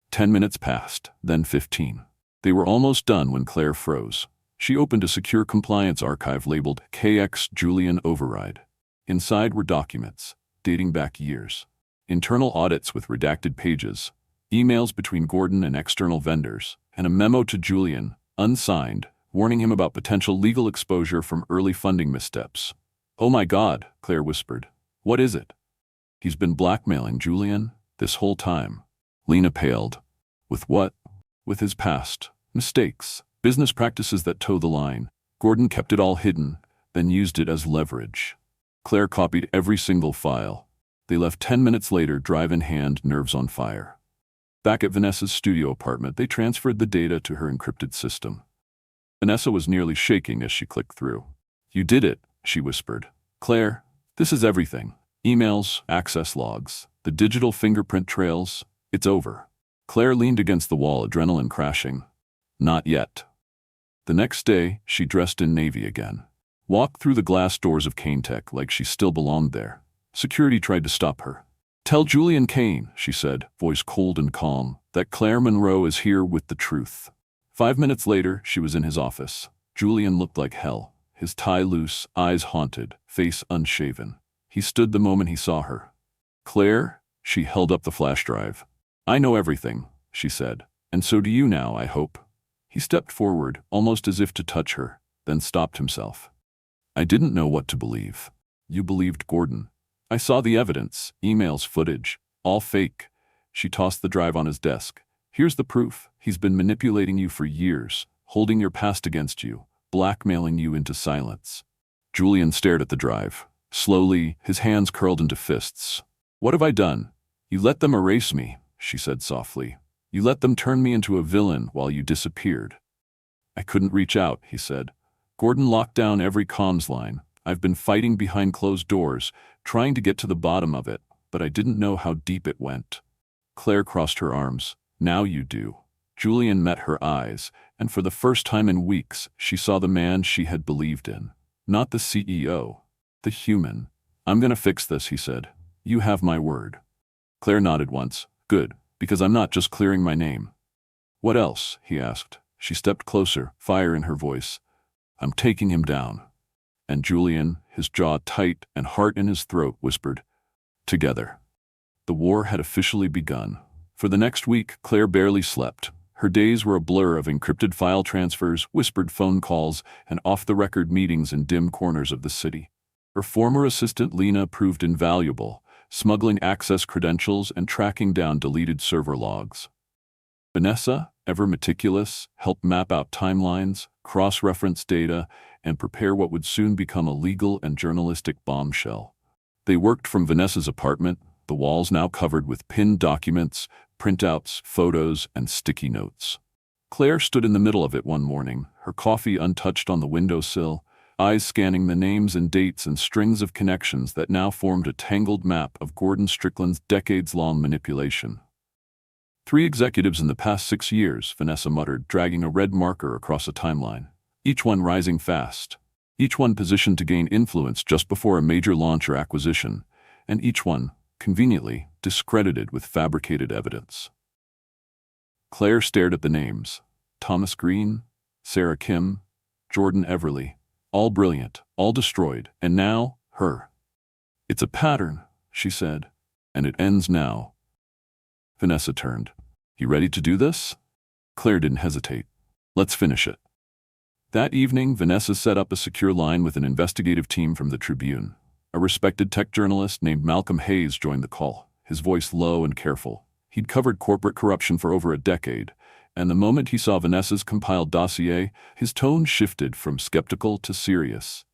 10 minutes passed, then 15. They were almost done when Claire froze. She opened a secure compliance archive labeled KX Julian Override. Inside were documents, dating back years. Internal audits with redacted pages, emails between Gordon and external vendors, and a memo to Julian, unsigned, warning him about potential legal exposure from early funding missteps. "Oh my God," Claire whispered. "What is it?" "He's been blackmailing Julian this whole time." Lena paled. "With what?" "With his past. Mistakes. Business practices that toe the line. Gordon kept it all hidden, then used it as leverage." Claire copied every single file. They left 10 minutes later, drive in hand, nerves on fire. Back at Vanessa's studio apartment, they transferred the data to her encrypted system. Vanessa was nearly shaking as she clicked through. "You did it," she whispered. "Claire, this is everything. Emails, access logs, the digital fingerprint trails. It's over." Claire leaned against the wall, adrenaline crashing. Not yet. The next day, she dressed in navy again. Walked through the glass doors of Kane Tech like she still belonged there. Security tried to stop her. "Tell Julian Kane," she said, voice cold and calm, "that Claire Monroe is here with the truth." 5 minutes later, she was in his office. Julian looked like hell. His tie loose, eyes haunted, face unshaven. He stood the moment he saw her. "Claire?" She held up the flash drive. "I know everything," she said, "and so do you now, I hope." He stepped forward, almost as if to touch her, then stopped himself. "I didn't know what to believe." "You believed Gordon." "I saw the evidence, emails, footage, all fake." She tossed the drive on his desk. "Here's the proof. He's been manipulating you for years, holding your past against you, blackmailing you into silence." Julian stared at the drive. Slowly, his hands curled into fists. "What have I done?" "You let them erase me," she said softly. "You let them turn me into a villain while you disappeared." "I couldn't reach out," he said. "Gordon locked down every comms line. I've been fighting behind closed doors, trying to get to the bottom of it, but I didn't know how deep it went." Claire crossed her arms. "Now you do." Julian met her eyes, and for the first time in weeks, she saw the man she had believed in. Not the CEO, the human. "I'm gonna fix this," he said. "You have my word." Claire nodded once. "Good, because I'm not just clearing my name." "What else?" he asked. She stepped closer, fire in her voice. "I'm taking him down." And Julian, his jaw tight and heart in his throat, whispered, "Together." The war had officially begun. For the next week, Claire barely slept. Her days were a blur of encrypted file transfers, whispered phone calls, and off-the-record meetings in dim corners of the city. Her former assistant Lena proved invaluable, smuggling access credentials and tracking down deleted server logs. Vanessa, ever meticulous, helped map out timelines, cross-reference data, and prepare what would soon become a legal and journalistic bombshell. They worked from Vanessa's apartment, the walls now covered with pinned documents, printouts, photos, and sticky notes. Claire stood in the middle of it one morning, her coffee untouched on the windowsill, eyes scanning the names and dates and strings of connections that now formed a tangled map of Gordon Strickland's decades-long manipulation. 3 executives in the past 6 years, Vanessa muttered, dragging a red marker across a timeline. Each one rising fast. Each one positioned to gain influence just before a major launch or acquisition. And each one, conveniently, discredited with fabricated evidence. Claire stared at the names. Thomas Green, Sarah Kim, Jordan Everly. All brilliant, all destroyed, and now, her. "It's a pattern," she said, "and it ends now." Vanessa turned. "You ready to do this?" Claire didn't hesitate. "Let's finish it." That evening, Vanessa set up a secure line with an investigative team from the Tribune. A respected tech journalist named Malcolm Hayes joined the call, his voice low and careful. He'd covered corporate corruption for over a decade, and the moment he saw Vanessa's compiled dossier, his tone shifted from skeptical to serious.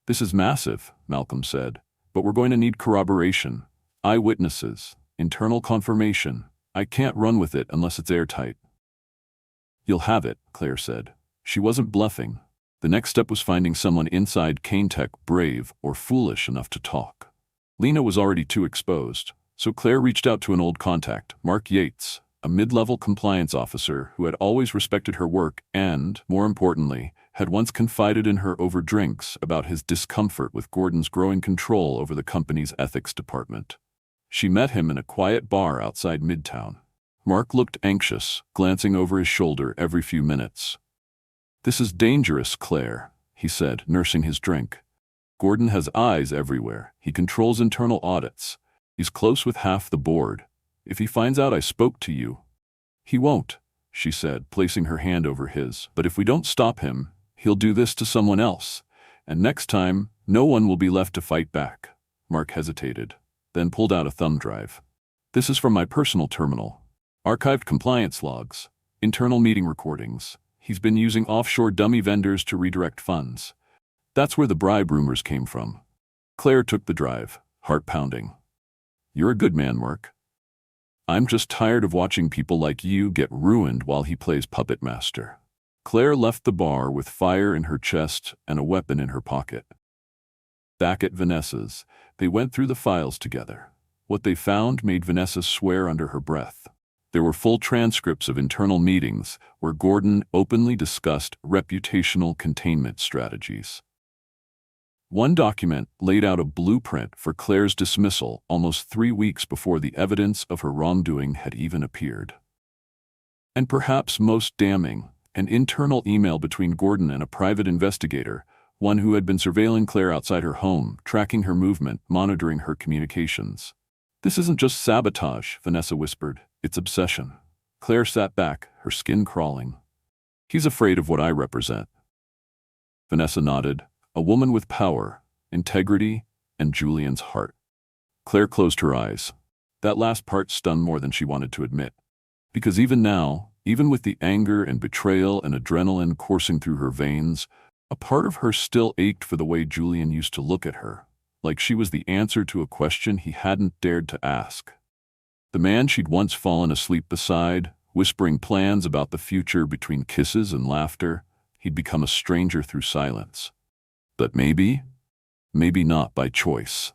"This is massive," Malcolm said, "but we're going to need corroboration, eyewitnesses, internal confirmation. I can't run with it unless it's airtight." "You'll have it," Claire said. She wasn't bluffing. The next step was finding someone inside Kane Tech brave or foolish enough to talk. Lena was already too exposed, so Claire reached out to an old contact, Mark Yates, a mid-level compliance officer who had always respected her work and, more importantly, had once confided in her over drinks about his discomfort with Gordon's growing control over the company's ethics department. She met him in a quiet bar outside Midtown. Mark looked anxious, glancing over his shoulder every few minutes. "This is dangerous, Claire," he said, nursing his drink. Gordon has eyes everywhere. He controls internal audits. He's close with half the board. If he finds out I spoke to you—" "He won't," she said, placing her hand over his. "But if we don't stop him, he'll do this to someone else. And next time, no one will be left to fight back." Mark hesitated, then pulled out a thumb drive. "This is from my personal terminal. Archived compliance logs, internal meeting recordings. He's been using offshore dummy vendors to redirect funds. That's where the bribe rumors came from." Claire took the drive, heart pounding. "You're a good man, Mark. I'm just tired of watching people like you get ruined while he plays puppet master." Claire left the bar with fire in her chest and a weapon in her pocket. Back at Vanessa's, they went through the files together. What they found made Vanessa swear under her breath. There were full transcripts of internal meetings where Gordon openly discussed reputational containment strategies. One document laid out a blueprint for Claire's dismissal almost 3 weeks before the evidence of her wrongdoing had even appeared. And perhaps most damning, an internal email between Gordon and a private investigator, one who had been surveilling Claire outside her home, tracking her movement, monitoring her communications. "This isn't just sabotage," Vanessa whispered. "It's obsession." Claire sat back, her skin crawling. "He's afraid of what I represent." Vanessa nodded. A woman with power, integrity, and Julian's heart. Claire closed her eyes. That last part stunned more than she wanted to admit. Because even now, even with the anger and betrayal and adrenaline coursing through her veins, a part of her still ached for the way Julian used to look at her, like she was the answer to a question he hadn't dared to ask. The man she'd once fallen asleep beside, whispering plans about the future between kisses and laughter, he'd become a stranger through silence. But maybe not by choice.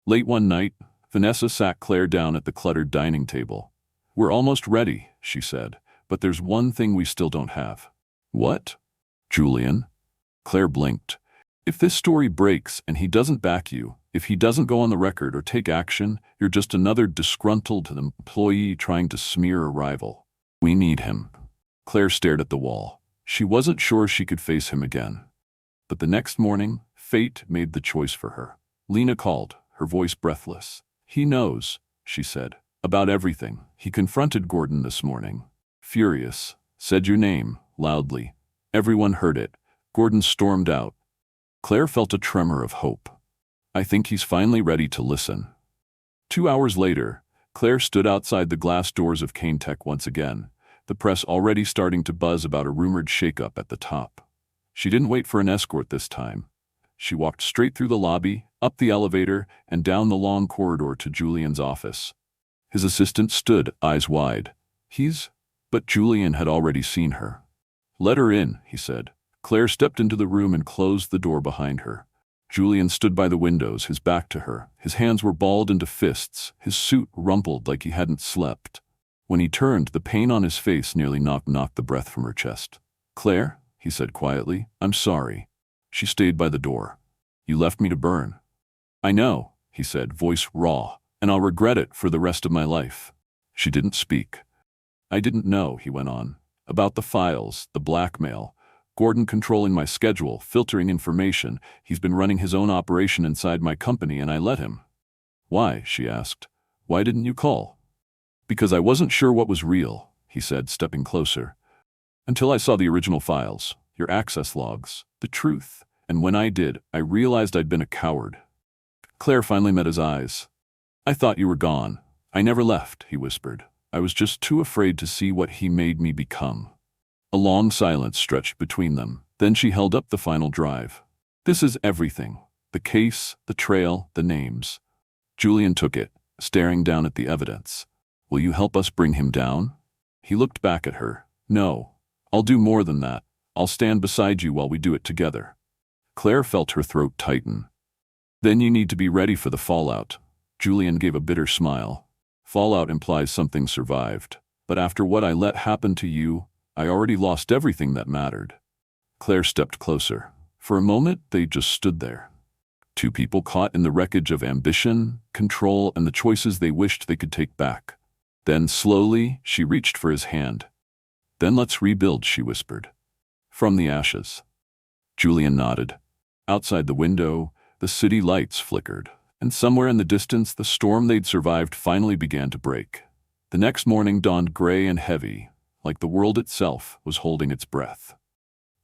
Late one night, Vanessa sat Claire down at the cluttered dining table. "We're almost ready," she said, "but there's one thing we still don't have." "What?" "Julian." Claire blinked. "If this story breaks and he doesn't back you, if he doesn't go on the record or take action, you're just another disgruntled employee trying to smear a rival. We need him." Claire stared at the wall. She wasn't sure she could face him again. But the next morning, fate made the choice for her. Lena called, her voice breathless. "He knows," she said, "about everything. He confronted Gordon this morning. Furious. Said your name, loudly. Everyone heard it. Gordon stormed out." Claire felt a tremor of hope. "I think he's finally ready to listen." 2 hours later, Claire stood outside the glass doors of Kane Tech once again, the press already starting to buzz about a rumored shakeup at the top. She didn't wait for an escort this time. She walked straight through the lobby, up the elevator, and down the long corridor to Julian's office. His assistant stood, eyes wide. But Julian had already seen her. "Let her in," he said. Claire stepped into the room and closed the door behind her. Julian stood by the windows, his back to her. His hands were balled into fists, his suit rumpled like he hadn't slept. When he turned, the pain on his face nearly knocked the breath from her chest. "Claire," he said quietly, "I'm sorry." She stayed by the door. "You left me to burn." "I know," he said, voice raw, "and I'll regret it for the rest of my life." She didn't speak. "I didn't know," he went on, "about the files, the blackmail. Gordon controlling my schedule, filtering information. He's been running his own operation inside my company and I let him." "Why?" she asked. "Why didn't you call?" "Because I wasn't sure what was real," he said, stepping closer. "Until I saw the original files, your access logs, the truth. And when I did, I realized I'd been a coward." Claire finally met his eyes. "I thought you were gone. I never left," he whispered. "I was just too afraid to see what he made me become." A long silence stretched between them. Then she held up the final drive. "This is everything. The case, the trail, the names." Julian took it, staring down at the evidence. "Will you help us bring him down?" He looked back at her. "No. I'll do more than that. I'll stand beside you while we do it together." Claire felt her throat tighten. "Then you need to be ready for the fallout." Julian gave a bitter smile. "Fallout implies something survived. But after what I let happen to you, I already lost everything that mattered." Claire stepped closer. For a moment, they just stood there. Two people caught in the wreckage of ambition, control, and the choices they wished they could take back. Then slowly, she reached for his hand. "Then let's rebuild," she whispered. "From the ashes." Julian nodded. Outside the window, The city lights flickered, and somewhere in the distance the storm they'd survived finally began to break. The next morning dawned gray and heavy, like the world itself was holding its breath.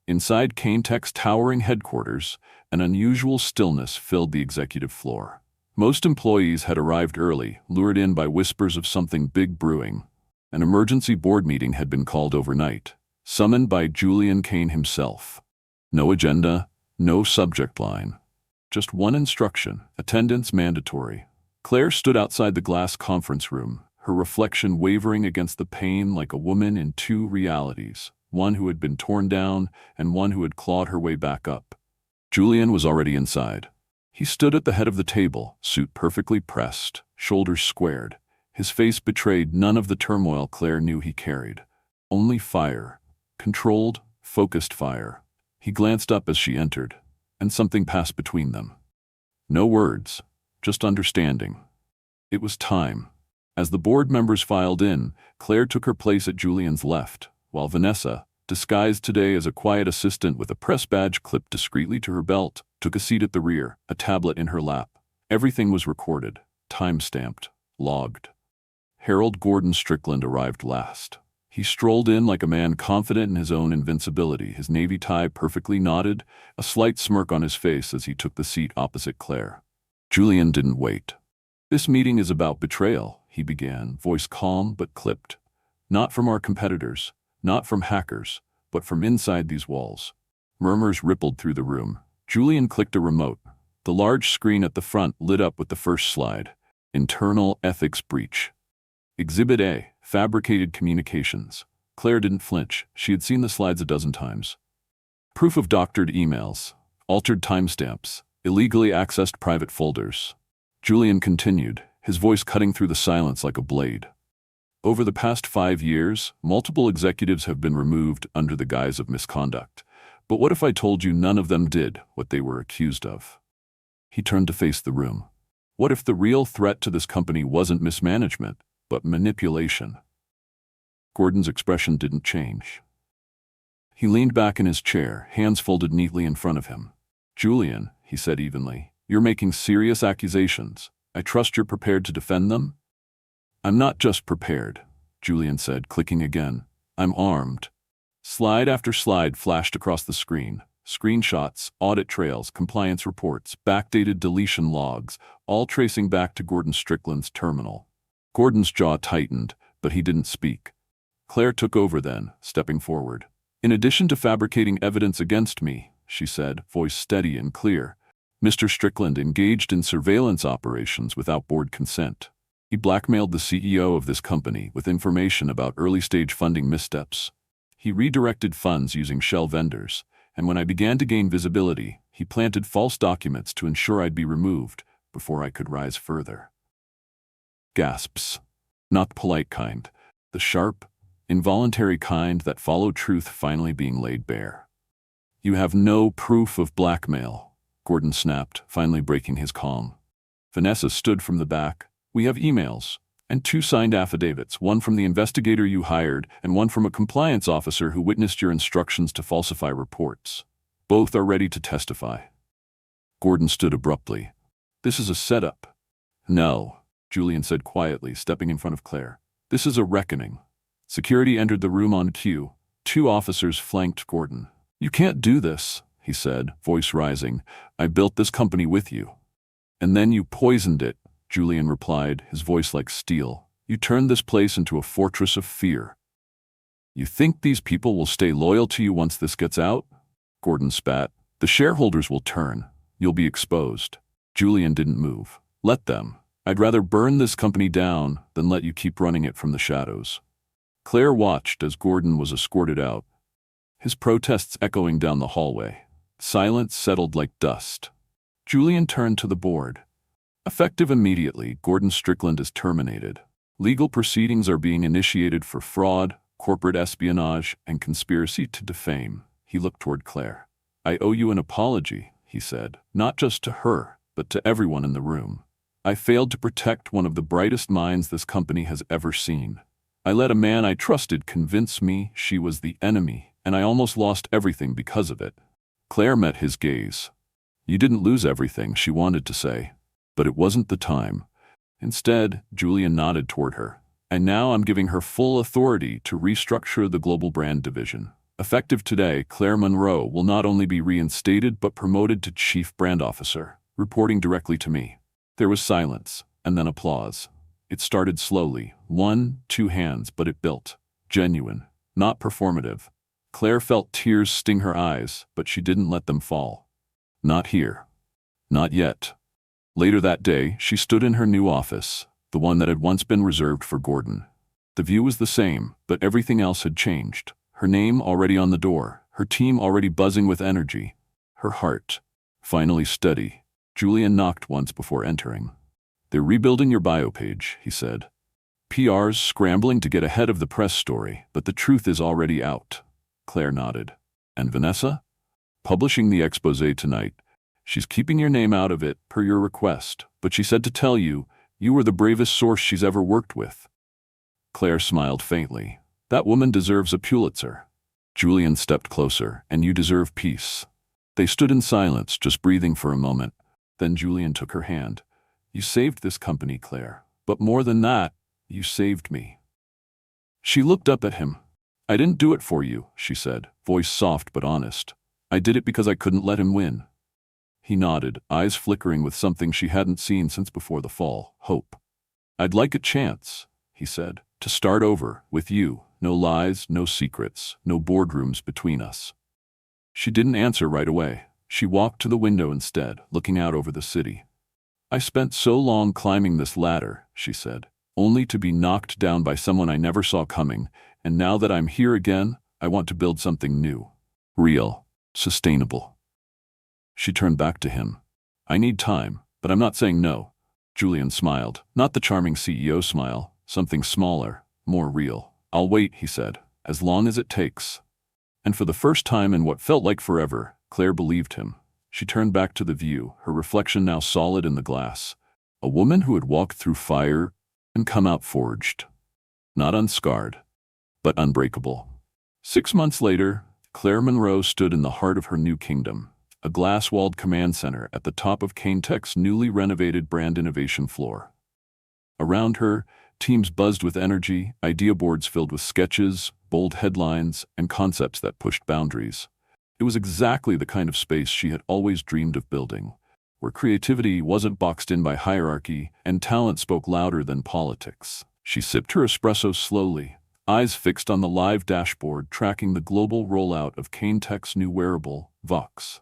Inside Kane-Tech's towering headquarters, an unusual stillness filled the executive floor. Most employees had arrived early, lured in by whispers of something big brewing. An emergency board meeting had been called overnight, summoned by Julian Kane himself. No agenda, no subject line. Just one instruction: attendance mandatory. Claire stood outside the glass conference room, her reflection wavering against the pane like a woman in two realities, one who had been torn down and one who had clawed her way back up. Julian was already inside. He stood at the head of the table, suit perfectly pressed, shoulders squared. His face betrayed none of the turmoil Claire knew he carried. Only fire. Controlled, focused fire. He glanced up as she entered, and something passed between them. No words, just understanding. It was time. As the board members filed in, Claire took her place at Julian's left, while Vanessa, disguised today as a quiet assistant with a press badge clipped discreetly to her belt, took a seat at the rear, a tablet in her lap. Everything was recorded, time-stamped, logged. Harold Gordon Strickland arrived last. He strolled in like a man confident in his own invincibility, his navy tie perfectly knotted, a slight smirk on his face as he took the seat opposite Claire. Julian didn't wait. "This meeting is about betrayal," he began, voice calm but clipped. "Not from our competitors, not from hackers, but from inside these walls." Murmurs rippled through the room. Julian clicked a remote. The large screen at the front lit up with the first slide. Internal ethics breach. Exhibit A, fabricated communications. Claire didn't flinch. She had seen the slides a dozen times. Proof of doctored emails, altered timestamps, illegally accessed private folders. Julian continued, his voice cutting through the silence like a blade. "Over the past 5 years, multiple executives have been removed under the guise of misconduct. But what if I told you none of them did what they were accused of?" He turned to face the room. What if the real threat to this company wasn't mismanagement, but manipulation? Gordon's expression didn't change. He leaned back in his chair, hands folded neatly in front of him. "Julian," he said evenly, "you're making serious accusations. I trust you're prepared to defend them?" "I'm not just prepared," Julian said, clicking again. "I'm armed." Slide after slide flashed across the screen. Screenshots, audit trails, compliance reports, backdated deletion logs, all tracing back to Gordon Strickland's terminal. Gordon's jaw tightened, but he didn't speak. Claire took over then, stepping forward. "In addition to fabricating evidence against me," she said, voice steady and clear, "Mr. Strickland engaged in surveillance operations without board consent. He blackmailed the CEO of this company with information about early-stage funding missteps. He redirected funds using shell vendors, and when I began to gain visibility, he planted false documents to ensure I'd be removed before I could rise further." Gasps. Not the polite kind. The sharp, involuntary kind that follow truth finally being laid bare. "You have no proof of blackmail," Gordon snapped, finally breaking his calm. Vanessa stood from the back. "We have emails, and 2 signed affidavits, one from the investigator you hired and one from a compliance officer who witnessed your instructions to falsify reports. Both are ready to testify." Gordon stood abruptly. "This is a setup." "No," Julian said quietly, stepping in front of Claire. "This is a reckoning." Security entered the room on cue. 2 officers flanked Gordon. "You can't do this," he said, voice rising. "I built this company with you." "And then you poisoned it," Julian replied, his voice like steel. "You turned this place into a fortress of fear." "You think these people will stay loyal to you once this gets out?" Gordon spat. "The shareholders will turn. You'll be exposed." Julian didn't move. "Let them. I'd rather burn this company down than let you keep running it from the shadows." Claire watched as Gordon was escorted out, his protests echoing down the hallway. Silence settled like dust. Julian turned to the board. "Effective immediately, Gordon Strickland is terminated. Legal proceedings are being initiated for fraud, corporate espionage, and conspiracy to defame." He looked toward Claire. "I owe you an apology," he said, "not just to her, but to everyone in the room. I failed to protect one of the brightest minds this company has ever seen. I let a man I trusted convince me she was the enemy, and I almost lost everything because of it." Claire met his gaze. You didn't lose everything, she wanted to say. But it wasn't the time. Instead, Julian nodded toward her. And now I'm giving her full authority to restructure the global brand division. Effective today, Claire Monroe will not only be reinstated but promoted to Chief Brand Officer, reporting directly to me. There was silence, and then applause. It started slowly, 1, 2 hands, but it built. Genuine, not performative. Claire felt tears sting her eyes, but she didn't let them fall. Not here. Not yet. Later that day, she stood in her new office, the one that had once been reserved for Gordon. The view was the same, but everything else had changed. Her name already on the door, her team already buzzing with energy. Her heart, finally steady. Julian knocked once before entering. They're rebuilding your bio page, he said. PR's scrambling to get ahead of the press story, but the truth is already out. Claire nodded. And Vanessa? Publishing the exposé tonight. She's keeping your name out of it, per your request, but she said to tell you, you were the bravest source she's ever worked with. Claire smiled faintly. That woman deserves a Pulitzer. Julian stepped closer, and you deserve peace. They stood in silence, just breathing for a moment. Then Julian took her hand. You saved this company, Claire. But more than that, you saved me. She looked up at him. I didn't do it for you, she said, voice soft but honest. I did it because I couldn't let him win. He nodded, eyes flickering with something she hadn't seen since before the fall, hope. I'd like a chance, he said, to start over, with you. No lies, no secrets, no boardrooms between us. She didn't answer right away. She walked to the window instead, looking out over the city. I spent so long climbing this ladder, she said, only to be knocked down by someone I never saw coming, and now that I'm here again, I want to build something new. Real. Sustainable. She turned back to him. I need time, but I'm not saying no. Julian smiled, not the charming CEO smile, something smaller, more real. I'll wait, he said, as long as it takes. And for the first time in what felt like forever, Claire believed him. She turned back to the view, her reflection now solid in the glass. A woman who had walked through fire and come out forged. Not unscarred, but unbreakable. 6 months later, Claire Monroe stood in the heart of her new kingdom, a glass-walled command center at the top of Caintek's newly renovated brand innovation floor. Around her, teams buzzed with energy, idea boards filled with sketches, bold headlines, and concepts that pushed boundaries. It was exactly the kind of space she had always dreamed of building, where creativity wasn't boxed in by hierarchy and talent spoke louder than politics. She sipped her espresso slowly, eyes fixed on the live dashboard tracking the global rollout of Caintek's new wearable, Vox.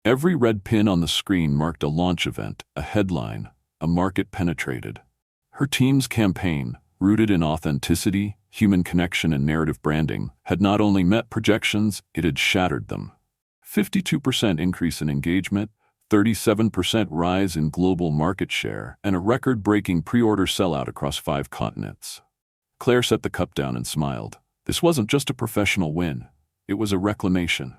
Every red pin on the screen marked a launch event, a headline, a market penetrated. Her team's campaign, rooted in authenticity, human connection, and narrative branding, had not only met projections, it had shattered them. 52% increase in engagement, 37% rise in global market share, and a record-breaking pre-order sellout across 5 continents. Claire set the cup down and smiled. This wasn't just a professional win. It was a reclamation.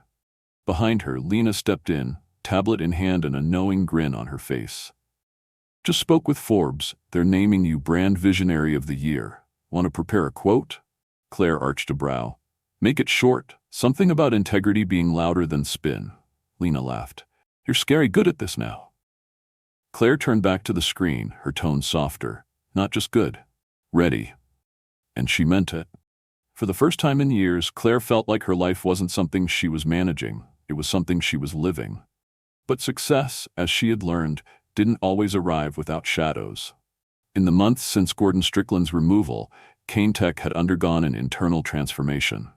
Behind her, Lena stepped in, tablet in hand and a knowing grin on her face. Just spoke with Forbes. They're naming you Brand Visionary of the Year. Want to prepare a quote? Claire arched a brow. Make it short. Something about integrity being louder than spin. Lena laughed. You're scary good at this now. Claire turned back to the screen, her tone softer. Not just good. Ready. And she meant it. For the first time in years, Claire felt like her life wasn't something she was managing. It was something she was living. But success, as she had learned, didn't always arrive without shadows. In the months since Gordon Strickland's removal, Caintek had undergone an internal transformation.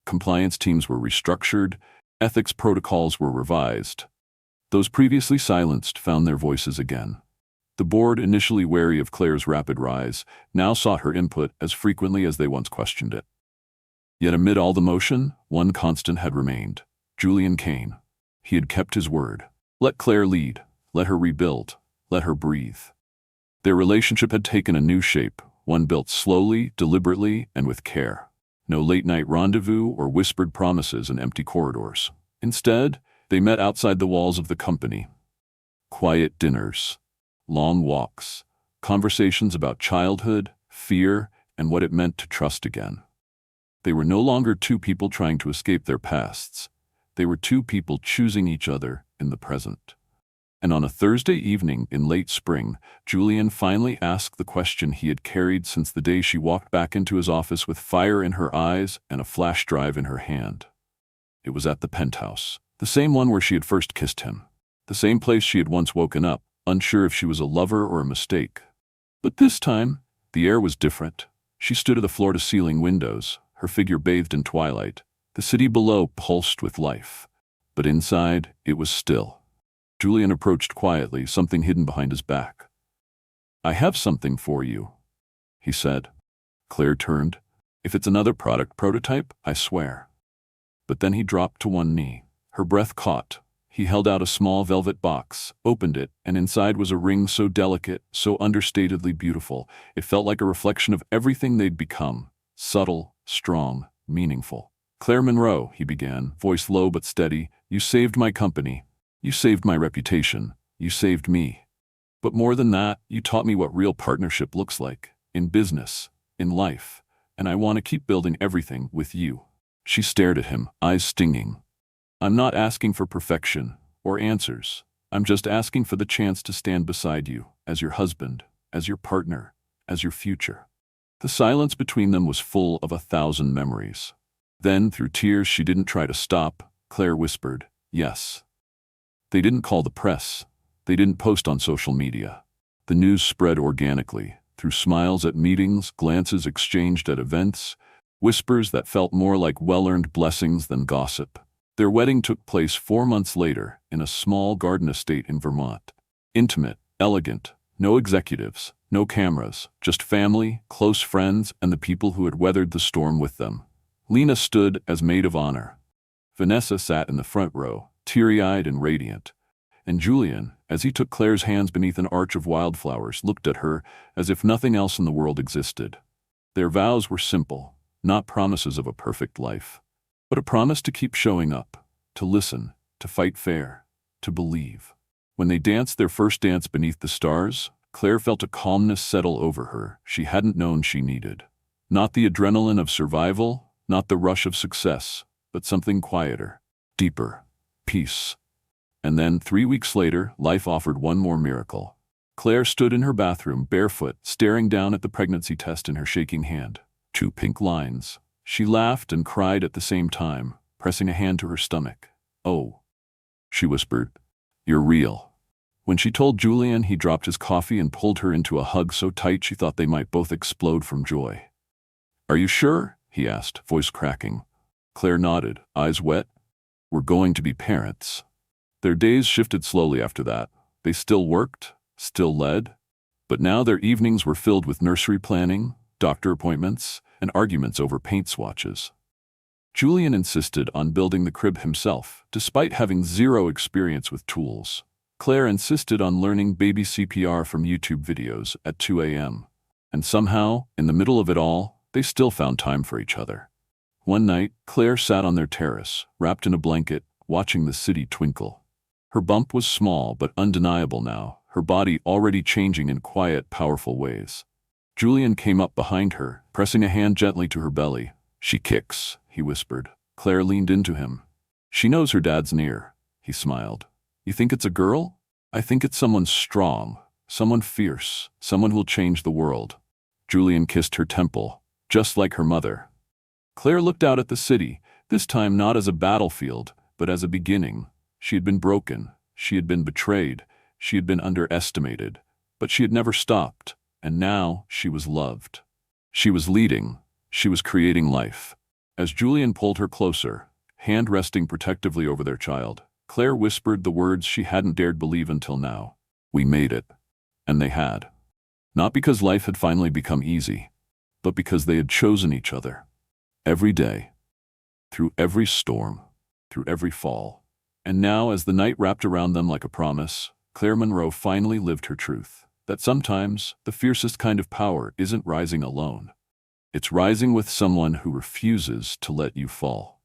Compliance teams were restructured, ethics protocols were revised. Those previously silenced found their voices again. The board, initially wary of Claire's rapid rise, now sought her input as frequently as they once questioned it. Yet amid all the motion, one constant had remained: Julian Cain. He had kept his word. Let Claire lead. Let her rebuild. Let her breathe. Their relationship had taken a new shape, one built slowly, deliberately, and with care. No late-night rendezvous or whispered promises in empty corridors. Instead, they met outside the walls of the company. Quiet dinners, long walks, conversations about childhood, fear, and what it meant to trust again. They were no longer two people trying to escape their pasts. They were two people choosing each other in the present. And on a Thursday evening in late spring, Julian finally asked the question he had carried since the day she walked back into his office with fire in her eyes and a flash drive in her hand. It was at the penthouse, the same one where she had first kissed him, the same place she had once woken up, unsure if she was a lover or a mistake. But this time, the air was different. She stood at the floor-to-ceiling windows, her figure bathed in twilight. The city below pulsed with life, but inside it was still. Julian approached quietly, something hidden behind his back. "I have something for you," he said. Claire turned. "If it's another product prototype, I swear." But then he dropped to one knee. Her breath caught. He held out a small velvet box, opened it, and inside was a ring so delicate, so understatedly beautiful. It felt like a reflection of everything they'd become. Subtle, strong, meaningful. "Claire Monroe," he began, voice low but steady, "you saved my company. You saved my reputation. You saved me. But more than that, you taught me what real partnership looks like, in business, in life, and I want to keep building everything with you." She stared at him, eyes stinging. "I'm not asking for perfection or answers. I'm just asking for the chance to stand beside you, as your husband, as your partner, as your future." The silence between them was full of 1,000 memories. Then, through tears she didn't try to stop, Claire whispered, "Yes." They didn't call the press. They didn't post on social media. The news spread organically, through smiles at meetings, glances exchanged at events, whispers that felt more like well-earned blessings than gossip. Their wedding took place 4 months later in a small garden estate in Vermont. Intimate, elegant, no executives, no cameras, just family, close friends, and the people who had weathered the storm with them. Lena stood as maid of honor. Vanessa sat in the front row, teary-eyed and radiant. And Julian, as he took Claire's hands beneath an arch of wildflowers, looked at her as if nothing else in the world existed. Their vows were simple, not promises of a perfect life, but a promise to keep showing up, to listen, to fight fair, to believe. When they danced their first dance beneath the stars, Claire felt a calmness settle over her she hadn't known she needed. Not the adrenaline of survival, not the rush of success, but something quieter, deeper. Peace. And then, 3 weeks later, life offered one more miracle. Claire stood in her bathroom, barefoot, staring down at the pregnancy test in her shaking hand. 2 pink lines. She laughed and cried at the same time, pressing a hand to her stomach. "Oh," she whispered, "you're real." When she told Julian, he dropped his coffee and pulled her into a hug so tight she thought they might both explode from joy. "Are you sure?" he asked, voice cracking. Claire nodded, eyes wet. "We're going to be parents." Their days shifted slowly after that. They still worked, still led, but now their evenings were filled with nursery planning, doctor appointments, and arguments over paint swatches. Julian insisted on building the crib himself, despite having zero experience with tools. Claire insisted on learning baby CPR from YouTube videos at 2 a.m. And somehow, in the middle of it all, they still found time for each other. One night, Claire sat on their terrace, wrapped in a blanket, watching the city twinkle. Her bump was small but undeniable now, her body already changing in quiet, powerful ways. Julian came up behind her, pressing a hand gently to her belly. "She kicks," he whispered. Claire leaned into him. "She knows her dad's near," he smiled. "You think it's a girl? I think it's someone strong, someone fierce, someone who'll change the world." Julian kissed her temple, just like her mother. Claire looked out at the city, this time not as a battlefield, but as a beginning. She had been broken, she had been betrayed, she had been underestimated, but she had never stopped, and now she was loved. She was leading, she was creating life. As Julian pulled her closer, hand resting protectively over their child, Claire whispered the words she hadn't dared believe until now. "We made it." And they had. Not because life had finally become easy, but because they had chosen each other. Every day, through every storm, through every fall. And now, as the night wrapped around them like a promise, Claire Monroe finally lived her truth. That sometimes, the fiercest kind of power isn't rising alone. It's rising with someone who refuses to let you fall.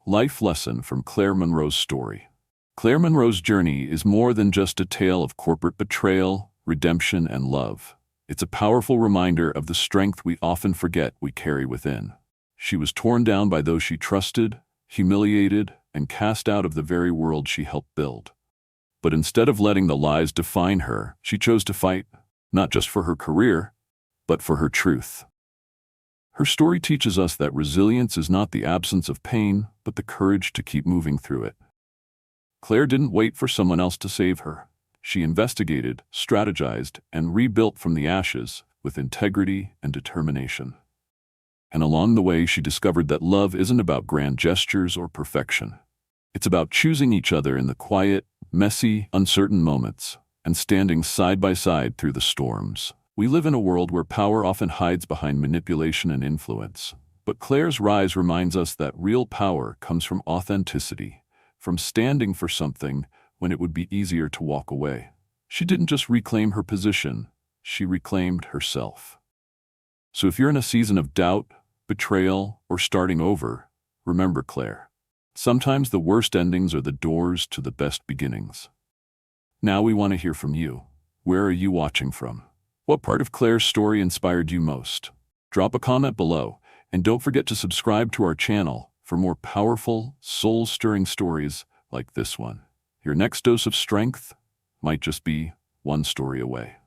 Life lesson from Claire Monroe's story. Claire Monroe's journey is more than just a tale of corporate betrayal, redemption, and love. It's a powerful reminder of the strength we often forget we carry within. She was torn down by those she trusted, humiliated, and cast out of the very world she helped build. But instead of letting the lies define her, she chose to fight, not just for her career, but for her truth. Her story teaches us that resilience is not the absence of pain, but the courage to keep moving through it. Claire didn't wait for someone else to save her. She investigated, strategized, and rebuilt from the ashes with integrity and determination. And along the way, she discovered that love isn't about grand gestures or perfection. It's about choosing each other in the quiet, messy, uncertain moments, and standing side by side through the storms. We live in a world where power often hides behind manipulation and influence. But Claire's rise reminds us that real power comes from authenticity, from standing for something when it would be easier to walk away. She didn't just reclaim her position, she reclaimed herself. So if you're in a season of doubt, betrayal, or starting over, remember Claire. Sometimes the worst endings are the doors to the best beginnings. Now we want to hear from you. Where are you watching from? What part of Claire's story inspired you most? Drop a comment below, and don't forget to subscribe to our channel for more powerful, soul-stirring stories like this one. Your next dose of strength might just be one story away.